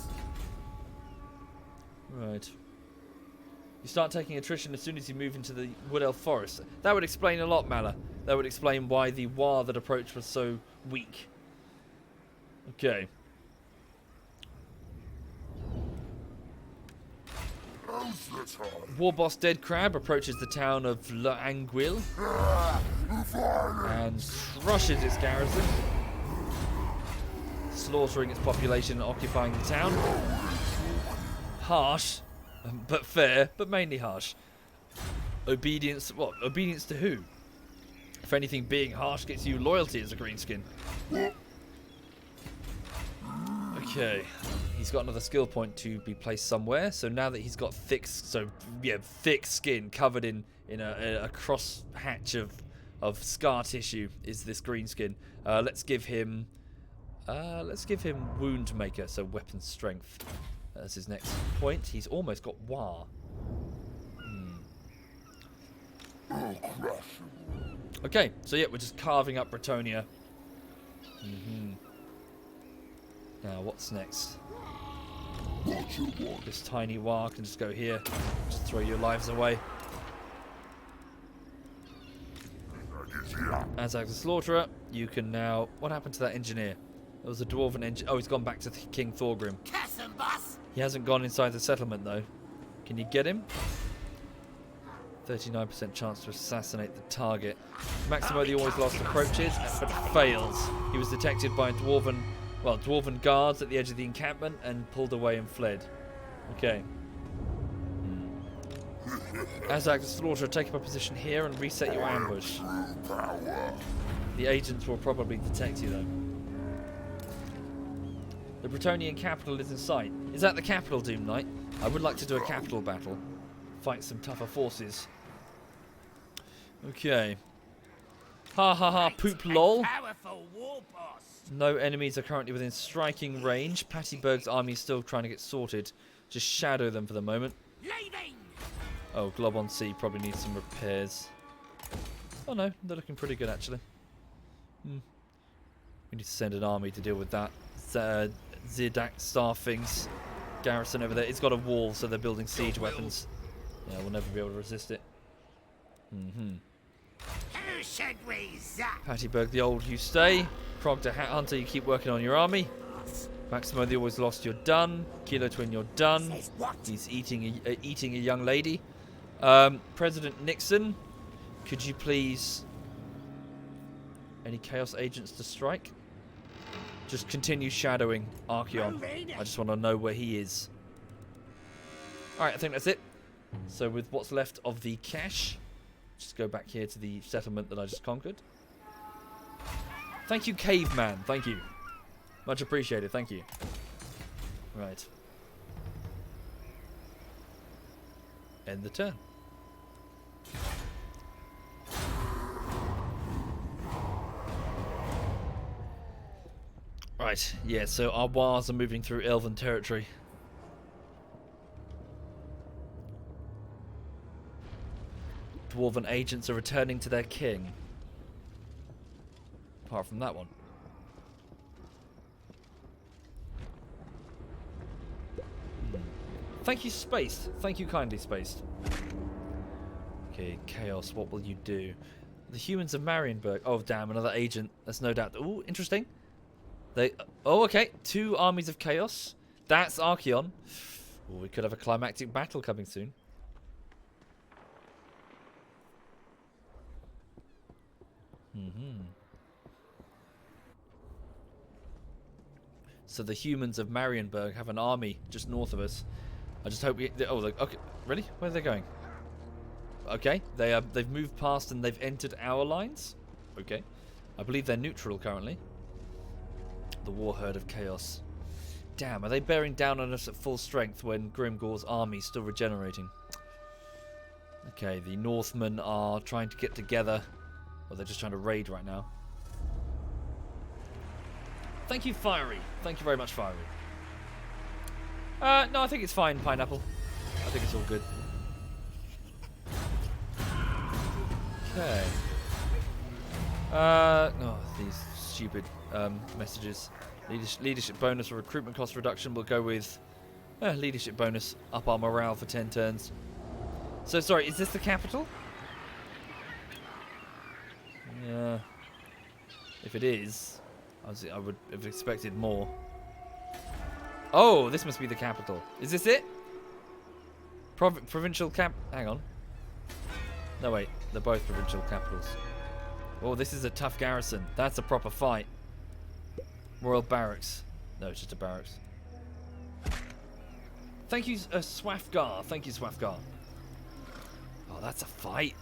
Speaker 1: Right. You start taking attrition as soon as you move into the Wood Elf Forest. That would explain a lot, Mala. That would explain why the War that approached was so weak. Okay.
Speaker 3: How's the time?
Speaker 1: War Boss Dead Crab approaches the town of L'Anguille and crushes its garrison, slaughtering its population and occupying the town. Harsh, but fair, but mainly harsh. Obedience, what? Obedience to who? If anything, being harsh gets you loyalty as a greenskin. Okay, he's got another skill point to be placed somewhere. So now that he's got thick skin covered in a cross hatch of scar tissue is this greenskin. Let's give him wound maker, so weapon strength. That's his next point. He's almost got War. Okay, so yeah, we're just carving up Bretonia. Now, what's next? This tiny War can just go here. Just throw your lives away. Azag the Slaughterer, you can now... What happened to that engineer? There was a dwarven engineer. Oh, he's gone back to King Thorgrim.
Speaker 2: Curse him, boss.
Speaker 1: He hasn't gone inside the settlement, though. Can you get him? 39% chance to assassinate the target. Maximo the Always Lost approaches, but fails. He was detected by dwarven guards at the edge of the encampment and pulled away and fled. Okay. Azag the Slaughterer, take up a position here and reset your ambush. The agents will probably detect you, though. The Bretonian capital is in sight. Is that the capital, Doom Knight? I would like to do a capital battle. Fight some tougher forces. Okay. Ha ha ha, poop lol.
Speaker 2: Powerful war boss.
Speaker 1: No enemies are currently within striking range. Pattyberg's army is still trying to get sorted. Just shadow them for the moment.
Speaker 2: Leaving.
Speaker 1: Oh, Glob on Sea probably needs some repairs. Oh no, they're looking pretty good actually. We need to send an army to deal with that. Zidak Starfing's garrison over there. It's got a wall, so they're building siege weapons. Yeah, we'll never be able to resist it.
Speaker 2: Who should we zap?
Speaker 1: Pattyberg the Old, you stay. Krog the Hat Hunter, you keep working on your army. Maximo the Always Lost, you're done. Kilo Twin, you're done.
Speaker 2: Says what?
Speaker 1: He's eating a young lady. President Nixon, could you please... Any Chaos agents to strike? Just continue shadowing Archeon. I just want to know where he is. Alright, I think that's it. So with what's left of the cash, just go back here to the settlement that I just conquered. Thank you, caveman. Thank you. Much appreciated. Thank you. Right. End the turn. Right, yeah, so our wars are moving through Elven territory. Dwarven agents are returning to their king. Apart from that one. Thank you, Spaced. Thank you kindly, Spaced. Okay, Chaos, what will you do? The humans of Marienburg. Oh, damn, another agent. That's no doubt. Ooh, interesting. Oh, okay. 2 armies of Chaos. That's Archeon. Ooh, we could have a climactic battle coming soon. So the humans of Marienburg have an army just north of us. I just hope we... Oh, okay. Really? Where are they going? Okay. They've moved past and they've entered our lines. Okay. I believe they're neutral currently. The war herd of Chaos. Damn, are they bearing down on us at full strength when Grimgor's army's still regenerating? Okay, the Northmen are trying to get together. Or they're just trying to raid right now. Thank you, Fiery. Thank you very much, Fiery. No, I think it's fine, Pineapple. I think it's all good. Okay. Oh, these stupid messages. Leadership bonus or recruitment cost reduction. We'll go with leadership bonus. Up our morale for 10 turns. So, sorry, is this the capital? Yeah. If it is, I would have expected more. Oh, this must be the capital. Is this it? Provincial cap... Hang on. No, wait. They're both provincial capitals. Oh, this is a tough garrison. That's a proper fight. Royal Barracks. No, it's just a barracks. Thank you, Swafgar. Thank you, Swafgar. Oh, that's a fight.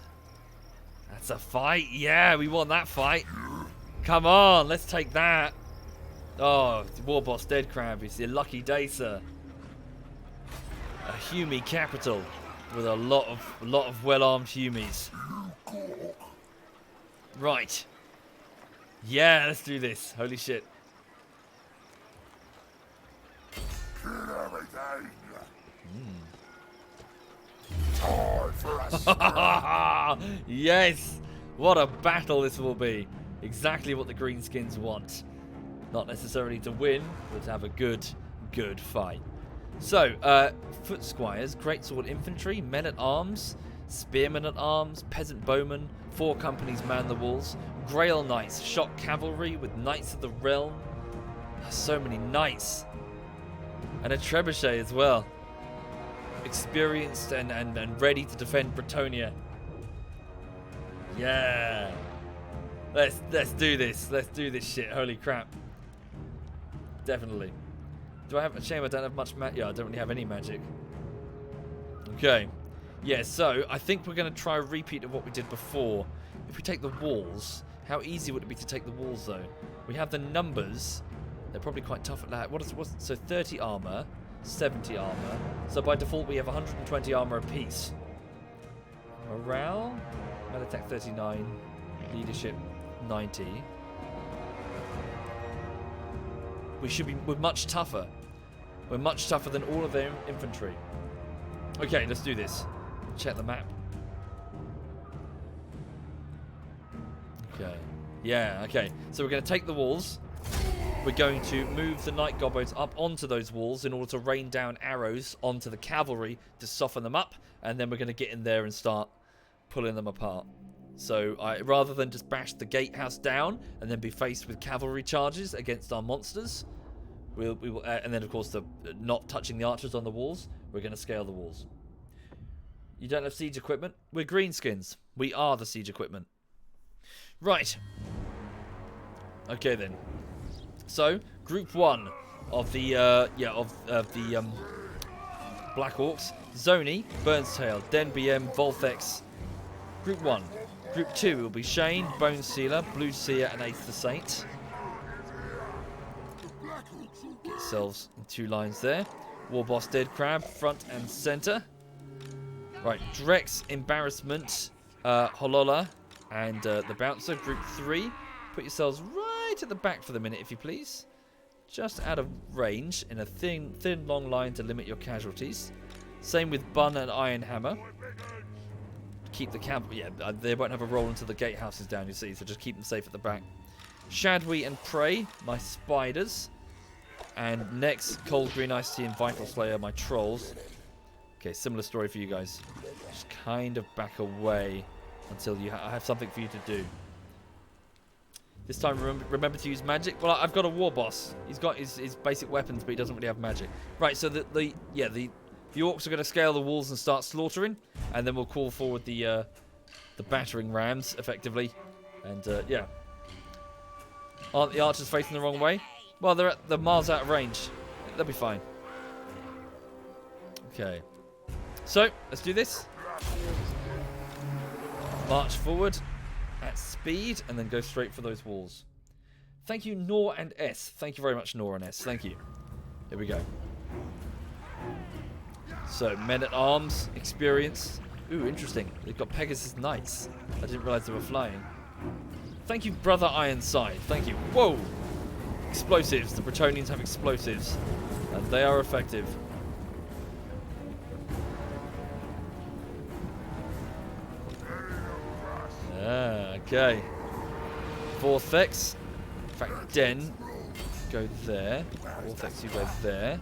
Speaker 1: That's a fight. Yeah, we won that fight. Come on, let's take that. Oh, War Boss Dead Crab. It's your lucky day, sir. A Hume capital with a lot of well-armed Humies. Right. Yeah, let's do this. Holy shit. Yes! What a battle this will be. Exactly what the Greenskins want. Not necessarily to win, but to have a good fight. So, foot squires, greatsword infantry, men-at-arms, spearmen at arms, peasant bowmen, 4 companies man the walls, Grail knights, shock cavalry with knights of the realm. So many knights. And a trebuchet as well. Experienced and ready to defend Bretonia. Yeah. Let's do this. Let's do this shit. Holy crap. Definitely. Do I have a shame I don't have much magic? Yeah, I don't really have any magic. Okay. Yeah, so I think we're going to try a repeat of what we did before. If we take the walls, how easy would it be to take the walls though? We have the numbers. They're probably quite tough at that. So 30 armor, 70 armor. So by default we have 120 armor apiece. Morale, melee attack 39, leadership 90. We're much tougher. We're much tougher than all of their infantry. Okay, let's do this. Check the map. Okay. Yeah, okay. So we're going to take the walls. We're going to move the Night Gobbots up onto those walls in order to rain down arrows onto the cavalry to soften them up. And then we're going to get in there and start pulling them apart. So rather than just bash the gatehouse down and then be faced with cavalry charges against our monsters, we will, and then of course not touching the archers on the walls, we're going to scale the walls. You don't have siege equipment? We're greenskins. We are the siege equipment. Right. Okay then. So group 1 of the Black Orcs: Zoni, Burnstail, Den BM, Volthex. Group 1. Group 2 will be Shane, Bone Sealer, Blue Seer, and Ace the Saint. Get yourselves in 2 lines there. War Boss Dead Crab, front and center. Right, Drex, Embarrassment, Holola, and the Bouncer. Group 3. Put yourselves right at the back for the minute, if you please. Just out of range, in a thin, long line to limit your casualties. Same with Bun and Iron Hammer. Keep the camp. Yeah, they won't have a roll until the gatehouse is down, you see, so just keep them safe at the back. Shadwi and Prey, my spiders. And next, Cold Green Ice Tea and Vital Slayer, my trolls. Okay, similar story for you guys. Just kind of back away until I have something for you to do. This time, remember to use magic. Well, I've got a war boss. He's got his basic weapons, but he doesn't really have magic. Right, so the orcs are going to scale the walls and start slaughtering, and then we'll call forward the battering rams, effectively. And yeah, aren't the archers facing the wrong way? Well, they're miles out of range. They'll be fine. Okay, so let's do this. March forward at speed, and then go straight for those walls. Thank you, Nor and S. Thank you very much, Nor and S. Thank you. Here we go. So, men-at-arms, experience. Ooh, interesting. They've got Pegasus Knights. I didn't realise they were flying. Thank you, Brother Ironside. Thank you. Whoa! Explosives. The Bretonians have explosives. And they are effective. Okay. Vortex. In fact, Den. Go there. Vortex, you go there.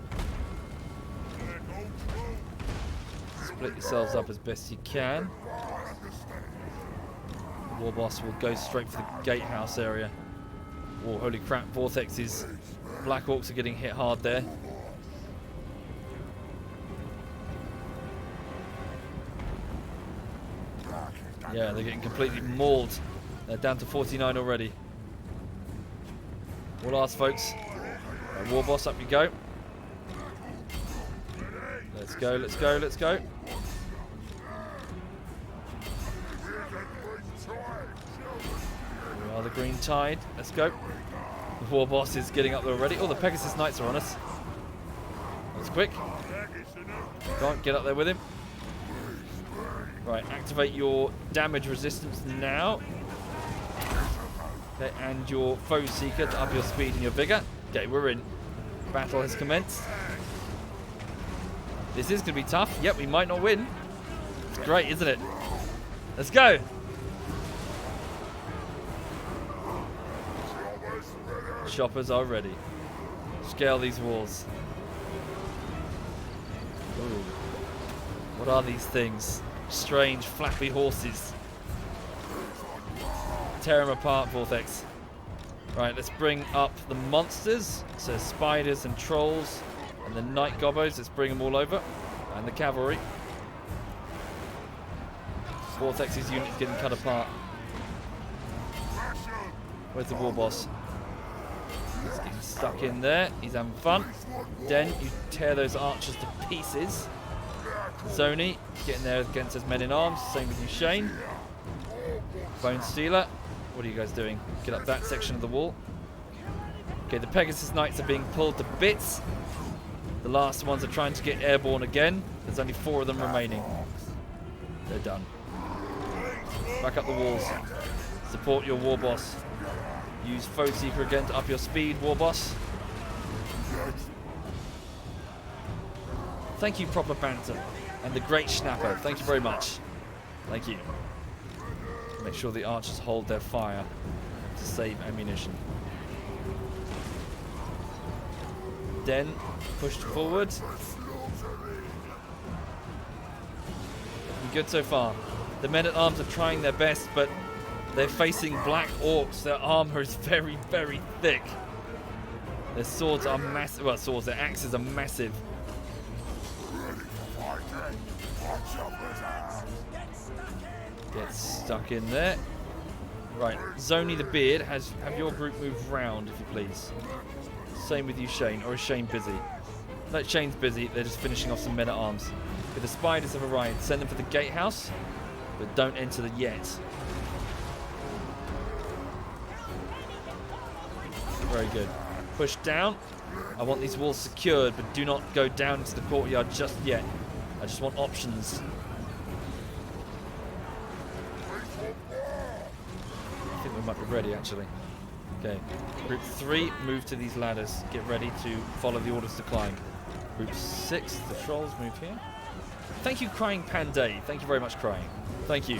Speaker 1: Split yourselves up as best you can. War Boss will go straight for the gatehouse area. Oh, holy crap. Vortexes. Black Orcs are getting hit hard there. Yeah, they're getting completely mauled. They're down to 49 already. All ours, folks. Right, War Boss, up you go. Let's go, let's go, let's go. We are the Green Tide. Let's go. The War Boss is getting up there already. Oh, the Pegasus Knights are on us. That was quick. Go on, get up there with him. Right, activate your damage resistance now. Okay, and your Foe Seeker to up your speed and your vigor. Okay, we're in. Battle has commenced. This is going to be tough. Yep, we might not win. It's great, isn't it? Let's go. Choppers are ready. Scale these walls. Ooh. What are these things? Strange, flappy horses. Tear them apart, Vortex. Right, let's bring up the monsters. So spiders and trolls. And the night gobos, let's bring them all over. And the cavalry. Vortex's unit's getting cut apart. Where's the war boss? He's getting stuck in there. He's having fun. Den, you tear those archers to pieces. Zoni, getting there against his men in arms. Same with you, Shane. Bone Stealer, what are you guys doing? Get up that section of the wall. Okay, the Pegasus Knights are being pulled to bits. The last ones are trying to get airborne again. There's only 4 of them remaining. They're done. Back up the walls. Support your war boss. Use Foe Seeker again to up your speed, war boss. Thank you, Proper Banter. And the Great Schnapper. Thank you very much. Thank you. Make sure the archers hold their fire to save ammunition. Den pushed forward. Looking good so far. The men-at-arms are trying their best, but they're facing black orcs. Their armor is very, very thick. Their swords are massive. Well, swords, their axes are massive. Get stuck in there. Right, Zoni the Beard, have your group move round, if you please. Same with you, Shane. Or is Shane busy? No, Shane's busy. They're just finishing off some men-at-arms. Okay, the spiders have arrived. Send them for the gatehouse, but don't enter the yet. Very good. Push down. I want these walls secured, but do not go down into the courtyard just yet. I just want options. I think we might be ready, actually. Okay. Group 3, move to these ladders. Get ready to follow the orders to climb. Group 6, the trolls move here. Thank you, Crying Panday. Thank you very much, Crying. Thank you.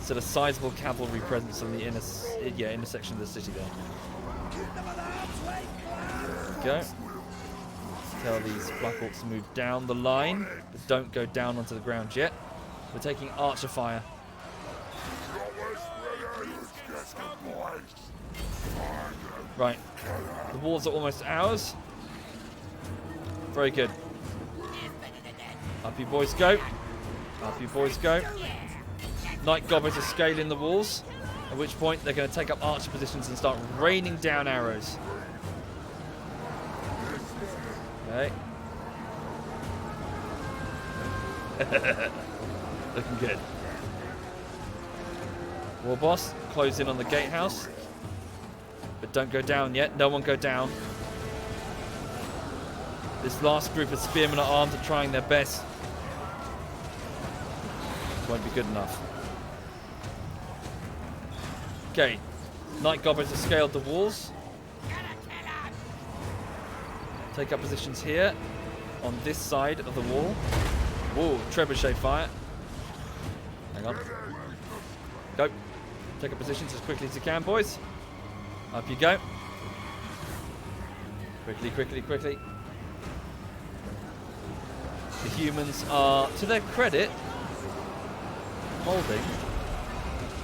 Speaker 1: So a sizable cavalry presence on the inner section of the city there. There we go. Tell these Black Orcs to move down the line, but don't go down onto the ground yet. We're taking archer fire. Right. The walls are almost ours. Very good. Up you boys go. Up you boys go. Night Goblins are scaling the walls, at which point they're going to take up archer positions and start raining down arrows. Okay. Looking good. War boss, close in on the gatehouse. But don't go down yet. No one go down. This last group of spearmen at arms are trying their best. Won't be good enough. Okay. Night Goblins have scaled the walls. Take up positions here. On this side of the wall. Whoa, trebuchet fire. Hang on. Go. Take up positions as quickly as you can, boys. Up you go. Quickly, quickly, quickly. The humans are, to their credit, holding.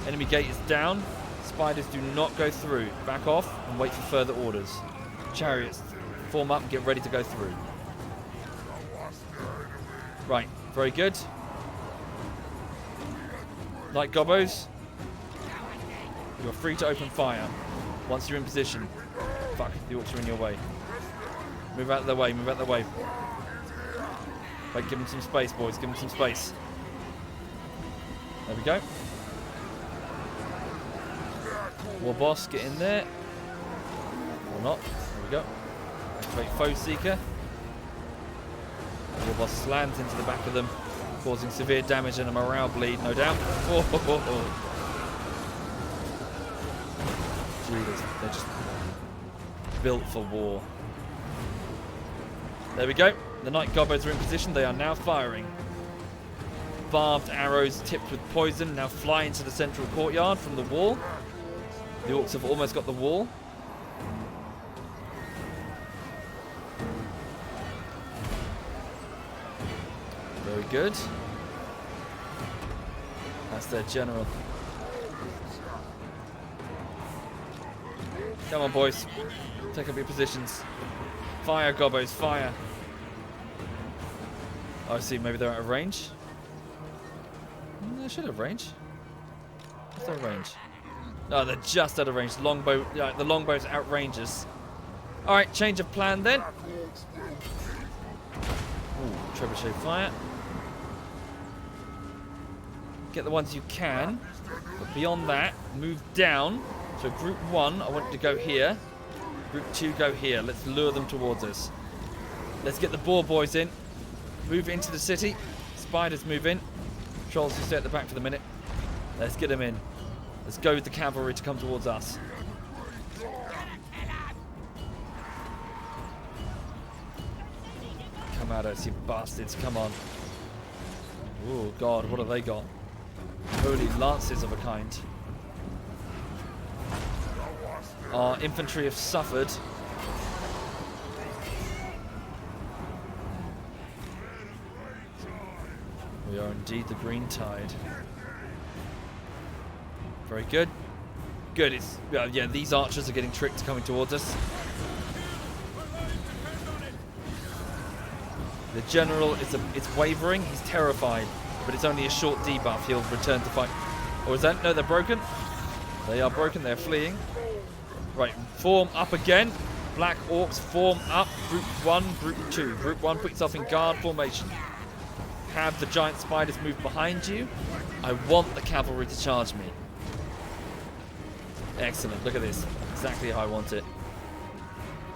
Speaker 1: Enemy gate is down. Spiders do not go through. Back off and wait for further orders. Chariots, form up and get ready to go through. Right, very good. Light Gobbos, you're free to open fire once you're in position. Fuck, the orcs are in your way. Move out of the way, move out of the way. Wait, give them some space, boys, give them some space. There we go. War boss, get in there. Or not. There we go. Activate Foe Seeker. War boss slams into the back of them, causing severe damage and a morale bleed, no doubt. Oh, oh, oh, oh. Jesus, they're just built for war. There we go. The Night Gobbos are in position. They are now firing. Barbed arrows tipped with poison now fly into the central courtyard from the wall. The orcs have almost got the wall. Very good. That's their general. Come on, boys. Take up your positions. Fire, Gobbos, fire. Oh, I see. Maybe they're out of range. They should have range. What's their range? No, they're just out of range. Longbow, yeah, the longbow's outranges. All right, change of plan then. Ooh, trebuchet fire. Get the ones you can, but beyond that, move down. So group 1, I want you to go here. Group 2, go here. Let's lure them towards us. Let's get the boar boys in. Move into the city. Spiders move in. Trolls, you stay at the back for the minute. Let's get them in. Let's go with the cavalry to come towards us. Come at us, you bastards. Come on. Oh, God, what have they got? Holy lances of a kind. Our infantry have suffered. We are indeed the green tide. Very good. Good. It's yeah. These archers are getting tricked coming towards us. The general it's wavering. He's terrified, but it's only a short debuff. He'll return to fight. Or is that? No, they're broken. They are broken. They're fleeing. Right, form up again. Black Orcs, form up. Group 1, Group 2. Group 1, put yourself in guard formation. Have the giant spiders move behind you. I want the cavalry to charge me. Excellent, look at this. Exactly how I want it.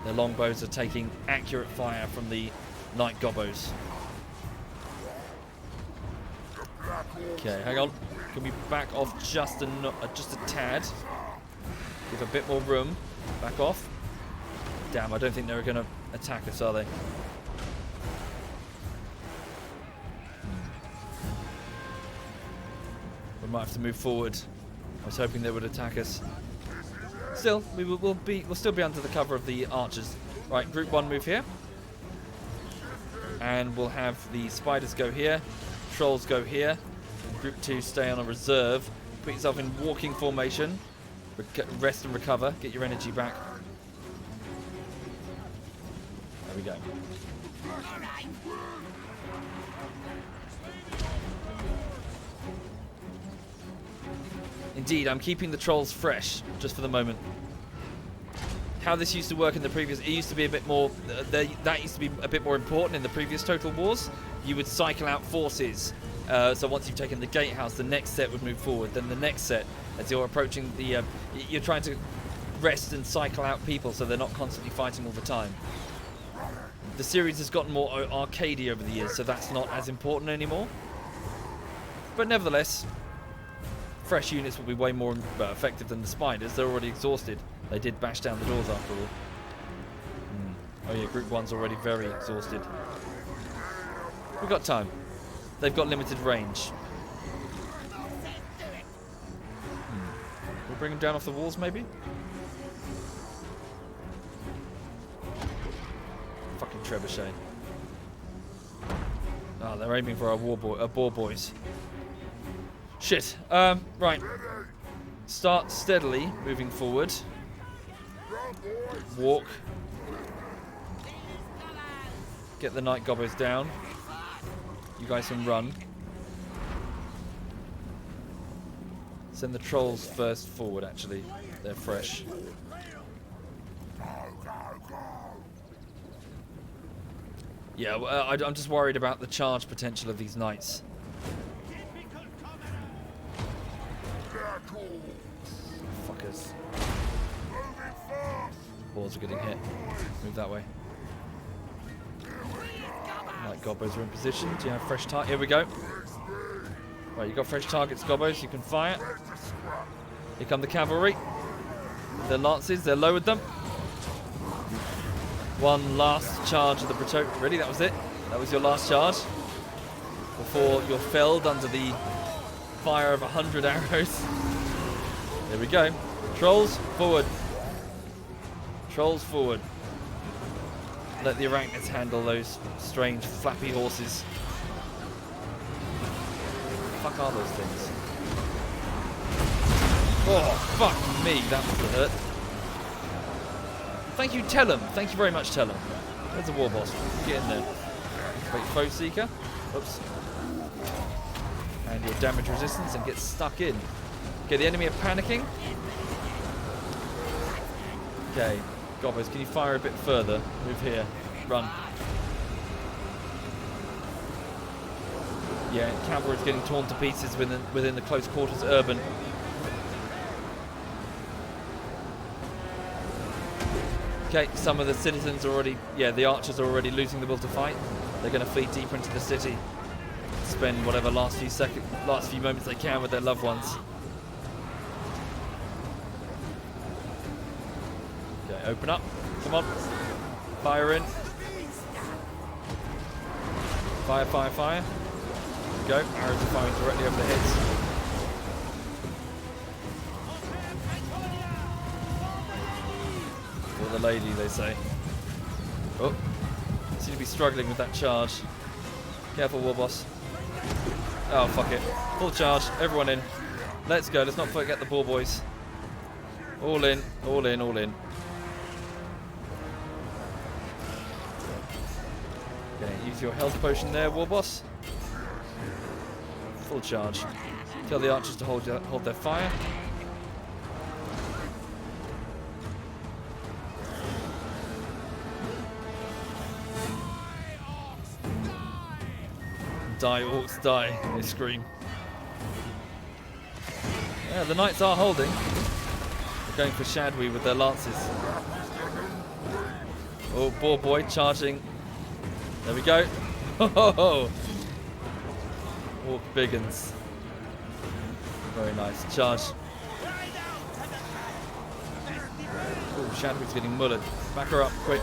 Speaker 1: Their longbows are taking accurate fire from the Knight Gobbos. Okay, hang on. Can we back off just a tad? Give a bit more room. Back off. Damn, I don't think they're going to attack us, are they? We might have to move forward. I was hoping they would attack us. Still, we'll still be under the cover of the archers. Right, group 1 move here. And we'll have the spiders go here. Trolls go here. Group 2 stay on a reserve. Put yourself in walking formation. Rest and recover. Get your energy back. There we go. Indeed, I'm keeping the trolls fresh, just for the moment. How this used to work in the previous... It used to be a bit more... that used to be a bit more important in the previous Total Wars. You would cycle out forces. So once you've taken the gatehouse, the next set would move forward. Then the next set, as you're approaching the... you're trying to rest and cycle out people so they're not constantly fighting all the time. The series has gotten more arcadey over the years, so that's not as important anymore. But nevertheless... fresh units will be way more effective than the spiders. They're already exhausted. They did bash down the doors after all. Oh yeah, group 1's already very exhausted. We've got time. They've got limited range. We'll bring them down off the walls maybe? Fucking trebuchet. Oh, they're aiming for our boar boys. Shit. Right. Start steadily moving forward. Walk. Get the Knight Gobbos down. You guys can run. Send the trolls first forward, actually. They're fresh. Yeah, well, I'm just worried about the charge potential of these knights. Fuckers. Balls are getting hit. Move that way. Right, Gobbos are in position. Do you have fresh target? Here we go. Right, you got fresh targets, Gobbos. You can fire. Here come the cavalry. The lances, they're lowered them. One last charge of the Breton. Really, that was it? That was your last charge? Before you're felled under the fire of 100 arrows. There we go. Trolls, forward. Trolls, forward. Let the arachnids handle those strange flappy horses. What the fuck are those things? Oh, fuck me. That must have hurt. Thank you, Tellum. Thank you very much, Tellum. There's a war boss. Get in there. Wait, foe seeker. Oops. And your damage resistance and get stuck in. Okay, the enemy are panicking. Okay, Gobbos, can you fire a bit further? Move here. Run. Yeah, cavalry's getting torn to pieces within the close quarters urban. Okay, some of the citizens are already... Yeah, the archers are already losing the will to fight. They're going to flee deeper into the city. Spend whatever last few moments they can with their loved ones. Okay, open up. Come on. Fire in. Fire, fire, fire. There we go. Arrows are firing directly over the heads. For the lady, they say. Oh. Seem to be struggling with that charge. Careful, war boss. Oh, fuck it. Full charge. Everyone in. Let's go. Let's not forget the boar boys. All in. All in. All in. Okay, use your health potion there, war boss. Full charge. Tell the archers to hold their fire. Die, orcs, die, they scream. Yeah, the knights are holding. They're going for Shadwi with their lances. Oh, ball boy charging. There we go. Oh, Walk Biggins. Very nice. Charge. Oh, Shadwick's getting mullered. Back her up, quick.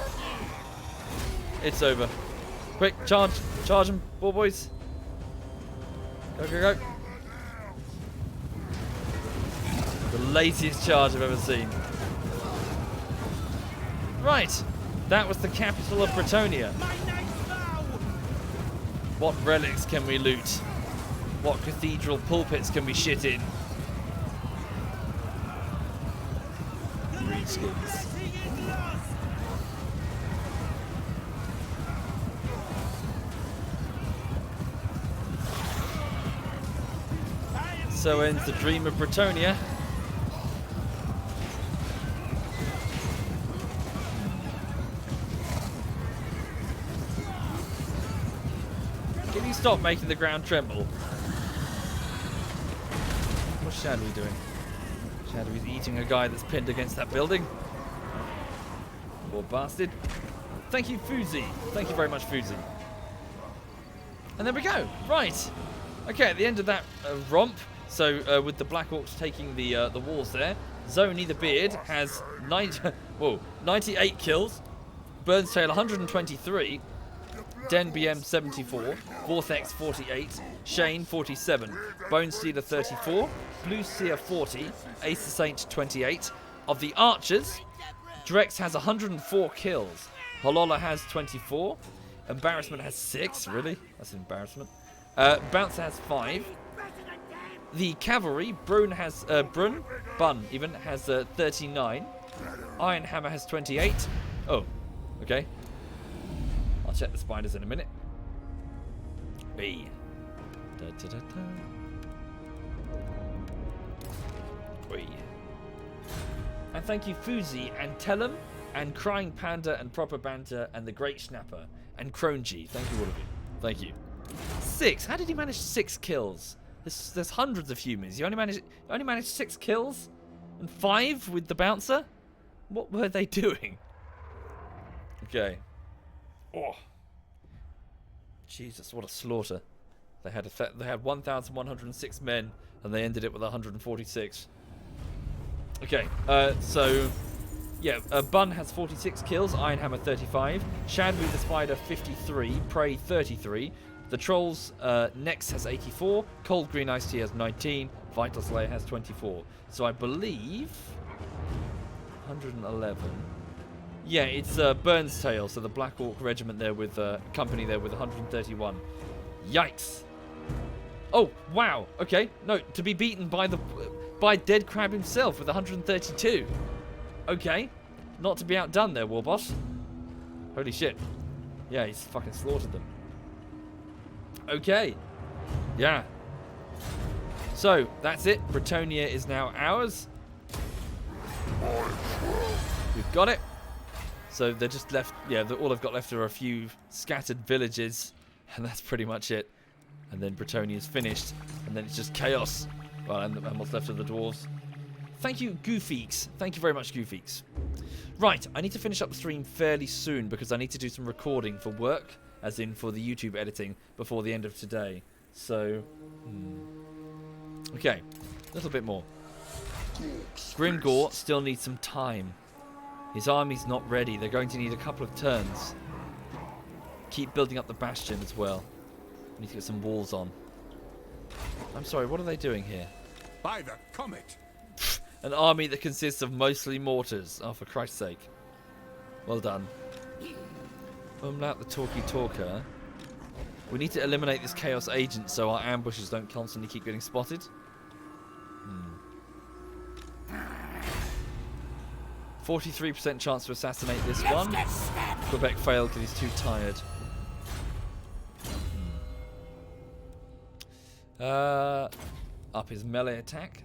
Speaker 1: It's over. Quick, charge. Charge them, ball boys. Go, go, go. The laziest charge I've ever seen. Right. That was the capital of Bretonia. What relics can we loot? What cathedral pulpits can we shit in? Greenskins. So ends the dream of Bretonia. Can you stop making the ground tremble? What's Shadowy doing? Shadowy's eating a guy that's pinned against that building. Poor bastard. Thank you, Fuzi. Thank you very much, Fuzi. And there we go. Right. Okay, at the end of that romp, so with the Black Orcs taking the walls there, Zony the Beard has 98 kills, Burnstail 123, Den BM 74, Vortex 48, Shane 47, Bone Stealer 34, Blue Seer 40, Ace the Saint 28. Of the archers, Drex has 104 kills, Holola has 24, Embarrassment has 6, really? That's an embarrassment. Bouncer has 5. The cavalry, Bun has 39. Iron Hammer has 28. Oh, okay. I'll check the spiders in a minute. B. Da, da, da, da. Wee. And thank you, Fuzi and Tellum and Crying Panda and Proper Banter and the Great Snapper and Kronji. Thank you, all of you. Thank you. 6. How did he manage 6 kills? There's hundreds of humans. You only managed 6 kills? And 5 with the bouncer? What were they doing? Okay. Oh. Jesus, what a slaughter. They had 1,106 men and they ended it with 146. Okay, so yeah, Bun has 46 kills, Ironhammer 35, Shadwy the Spider 53, Prey 33, the Trolls Nex has 84, Cold Green Ice Tea has 19, Vital Slayer has 24. So I believe 111. Yeah, it's Burnstail, so the Black Orc Regiment there with company there with 131. Yikes! Oh wow! Okay, no, to be beaten by Dead Crab himself with 132. Okay, not to be outdone there, Warboss. Holy shit! Yeah, he's fucking slaughtered them. Okay, yeah. So that's it. Bretonia is now ours. We've got it. So they're just left, yeah, all I've got left are a few scattered villages, and that's pretty much it. And then Bretonia's finished, and then it's just chaos. Well, and what's left of the dwarves. Thank you, Goofeeks. Thank you very much, Goofeeks. Right, I need to finish up the stream fairly soon because I need to do some recording for work, as in for the YouTube editing, before the end of today. So, okay, a little bit more. Grimgor still needs some time. His army's not ready. They're going to need a couple of turns. Keep building up the bastion as well. We need to get some walls on. I'm sorry, what are they doing here?
Speaker 3: By the comet!
Speaker 1: An army that consists of mostly mortars. Oh, for Christ's sake. Well done. Umlaut the Talkie Talker. We need to eliminate this Chaos Agent so our ambushes don't constantly keep getting spotted. 43% chance to assassinate this one. Quebec failed because he's too tired. Up his melee attack.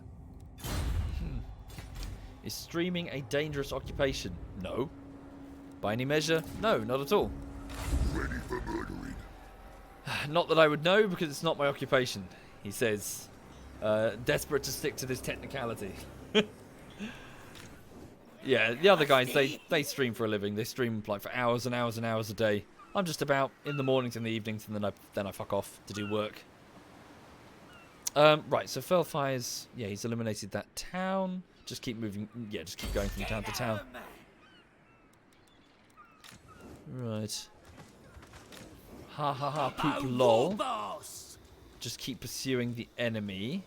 Speaker 1: Is streaming a dangerous occupation? No. By any measure? No, not at all.
Speaker 3: Ready for murdering.
Speaker 1: Not that I would know because it's not my occupation, he says. Desperate to stick to this technicality. Yeah, the other guys, they stream for a living. They stream like for hours and hours and hours a day. I'm just about in the mornings and the evenings, and then I fuck off to do work. Right, so Felfire's, yeah, he's eliminated that town. Just keep moving, yeah, just keep going from town to town. Right. Ha ha ha, poop lol. Just keep pursuing the enemy.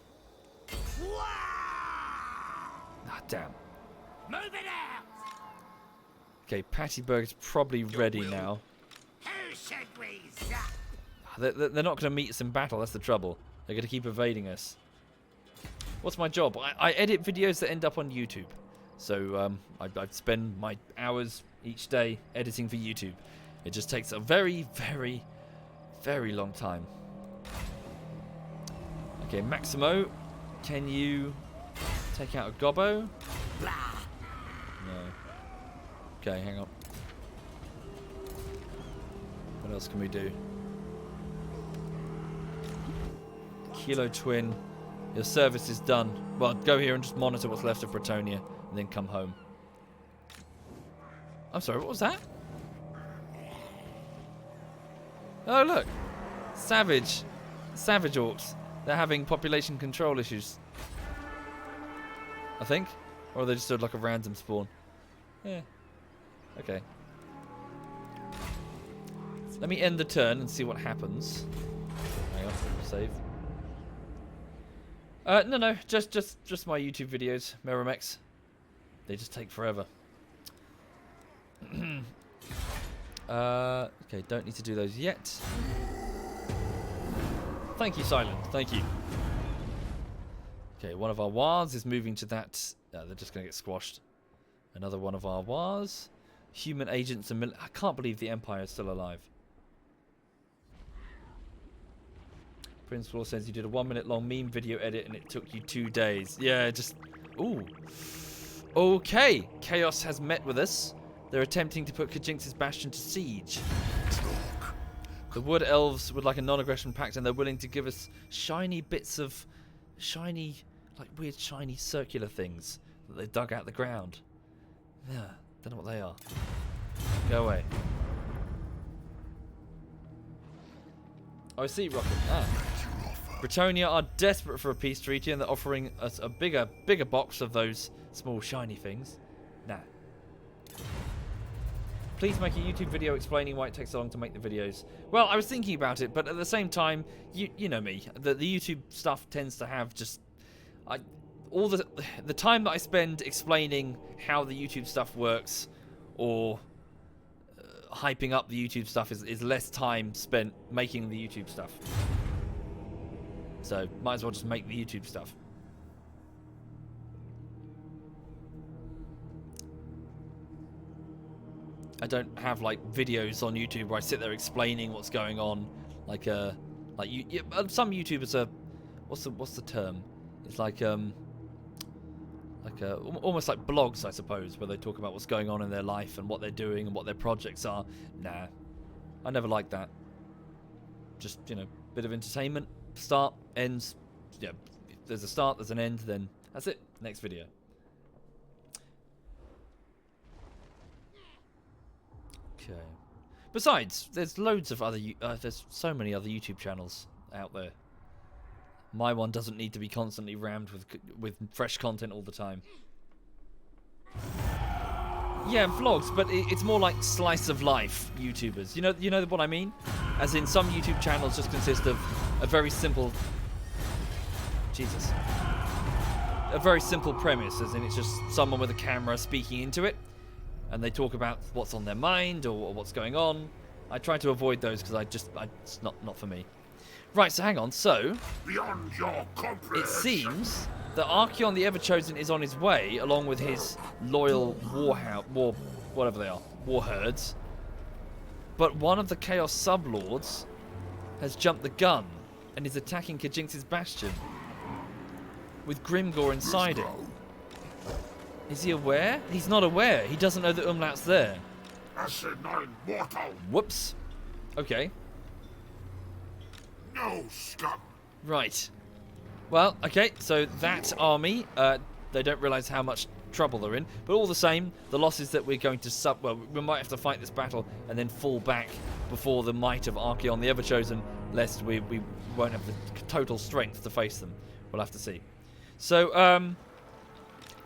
Speaker 1: Ah, damn.
Speaker 2: Move it out!
Speaker 1: Okay, Patty Burger's probably ready now.
Speaker 2: Who should we zap?
Speaker 1: They're not going to meet us in battle, that's the trouble. They're going to keep evading us. What's my job? I edit videos that end up on YouTube. So I spend my hours each day editing for YouTube. It just takes a very, very, very long time. Okay, Maximo, can you take out a gobbo? No. Okay, hang on. What else can we do? Kilo Twin, your service is done. Well, go here and just monitor what's left of Bretonia, and then come home. I'm sorry, what was that? Oh, look. Savage orcs. They're having population control issues. I think. Or they just did like a random spawn. Yeah. Okay. Let me end the turn and see what happens. Hang on, save. No, just my YouTube videos, Meramex. They just take forever. Okay, don't need to do those yet. Thank you, Silent. Thank you. Okay, one of our wars is moving to that. They're just going to get squashed. Another one of our wars. Human agents and I can't believe the Empire is still alive. Prince Law says you did a 1 minute long meme video edit and it took you 2 days. Yeah, just... Ooh. Okay. Chaos has met with us. They're attempting to put Kajinx's Bastion to siege. The Wood Elves would like a non-aggression pact and they're willing to give us shiny bits of... Shiny... Like weird shiny circular things that they dug out the ground. Yeah, don't know what they are. Go away. Oh, I see, Rocket. Ah. Bretonia are desperate for a peace treaty and they're offering us a bigger box of those small shiny things. Nah. Please make a YouTube video explaining why it takes so long to make the videos. Well, I was thinking about it, but at the same time, you know me. The YouTube stuff tends to have just... all the time that I spend explaining how the YouTube stuff works or hyping up the YouTube stuff is less time spent making the YouTube stuff. So, might as well just make the YouTube stuff. I don't have like videos on YouTube where I sit there explaining what's going on. Like some YouTubers are, what's the term? It's like almost like blogs, I suppose, where they talk about what's going on in their life and what they're doing and what their projects are. Nah, I never liked that. Just, you know, bit of entertainment. Start, ends. Yeah, there's a start, there's an end, then that's it. Next video. Okay. Besides, there's loads of other. There's so many other YouTube channels out there. My one doesn't need to be constantly rammed with fresh content all the time. Yeah, vlogs, but it's more like slice of life YouTubers. You know what I mean? As in, some YouTube channels just consist of a very simple... Jesus. A very simple premise, as in it's just someone with a camera speaking into it, and they talk about what's on their mind or what's going on. I try to avoid those because it's not for me. Right, so hang on. So,
Speaker 3: Beyond your
Speaker 1: it seems that Archeon the Everchosen is on his way, along with his loyal whatever they are, war herds. But one of the Chaos sublords has jumped the gun and is attacking Kajinx's Bastion with Grimgor inside it. Is he aware? He's not aware. He doesn't know that Umlaut's there. Whoops. Okay.
Speaker 3: No scum.
Speaker 1: Right. Well, okay, so that army, they don't realise how much trouble they're in. But all the same, the loss is that we're going to well, we might have to fight this battle and then fall back before the might of Archaon the Everchosen, lest we won't have the total strength to face them. We'll have to see. So,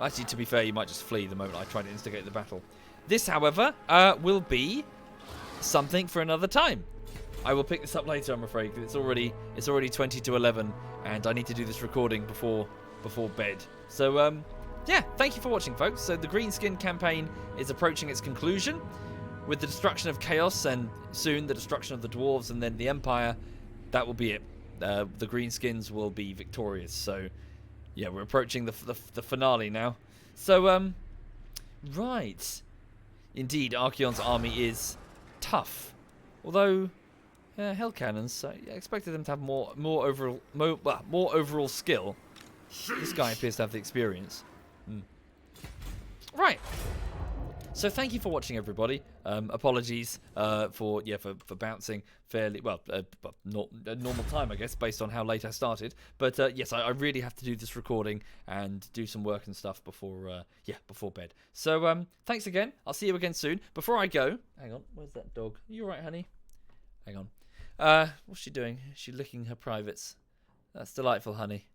Speaker 1: actually, to be fair, you might just flee the moment I try to instigate the battle. This, however, will be something for another time. I will pick this up later, I'm afraid, because it's already 20 to 11, and I need to do this recording before bed. So, yeah, thank you for watching, folks. So the Greenskin campaign is approaching its conclusion with the destruction of Chaos, and soon the destruction of the Dwarves, and then the Empire. That will be it. The Greenskins will be victorious. So, yeah, we're approaching the finale now. So, right. Indeed, Archaon's army is tough. Although, hell cannons, I expected them to have more overall skill. This guy appears to have the experience. Right. So thank you for watching, everybody. Apologies for bouncing fairly well, not a normal time, I guess, based on how late I started. But yes, I really have to do this recording and do some work and stuff before bed. So thanks again. I'll see you again soon. Before I go, hang on, where's that dog? Are you all right, honey? Hang on. What's she doing? Is she licking her privates? That's delightful, honey.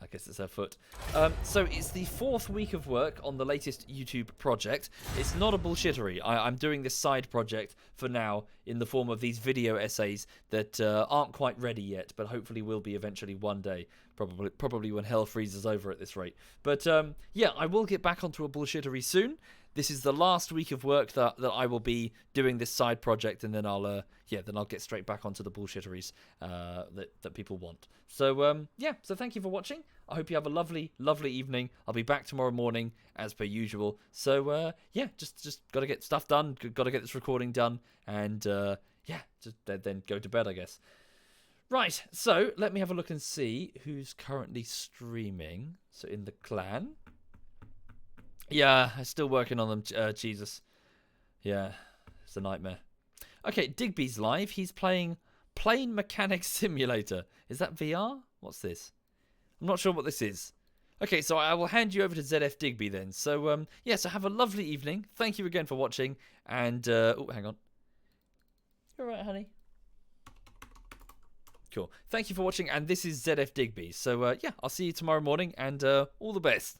Speaker 1: I guess it's her foot. So it's the 4th week of work on the latest YouTube project. It's not a bullshittery. I'm doing this side project for now in the form of these video essays that aren't quite ready yet, but hopefully will be eventually one day. Probably when hell freezes over at this rate. But yeah, I will get back onto a bullshittery soon. This is the last week of work that I will be doing this side project, and then I'll get straight back onto the bullshitteries that people want. So yeah, so thank you for watching. I hope you have a lovely evening. I'll be back tomorrow morning as per usual. So yeah, just got to get stuff done. Got to get this recording done, and yeah, just then go to bed, I guess. Right. So let me have a look and see who's currently streaming. So in the clan. Yeah, I'm still working on them, Jesus. Yeah, it's a nightmare. Okay, Digby's live. He's playing Plane Mechanics Simulator. Is that VR? What's this? I'm not sure what this is. Okay, so I will hand you over to ZF Digby then. So, yeah, so have a lovely evening. Thank you again for watching. And, oh, hang on. You all right, honey? Cool. Thank you for watching. And this is ZF Digby. So, yeah, I'll see you tomorrow morning. And all the best.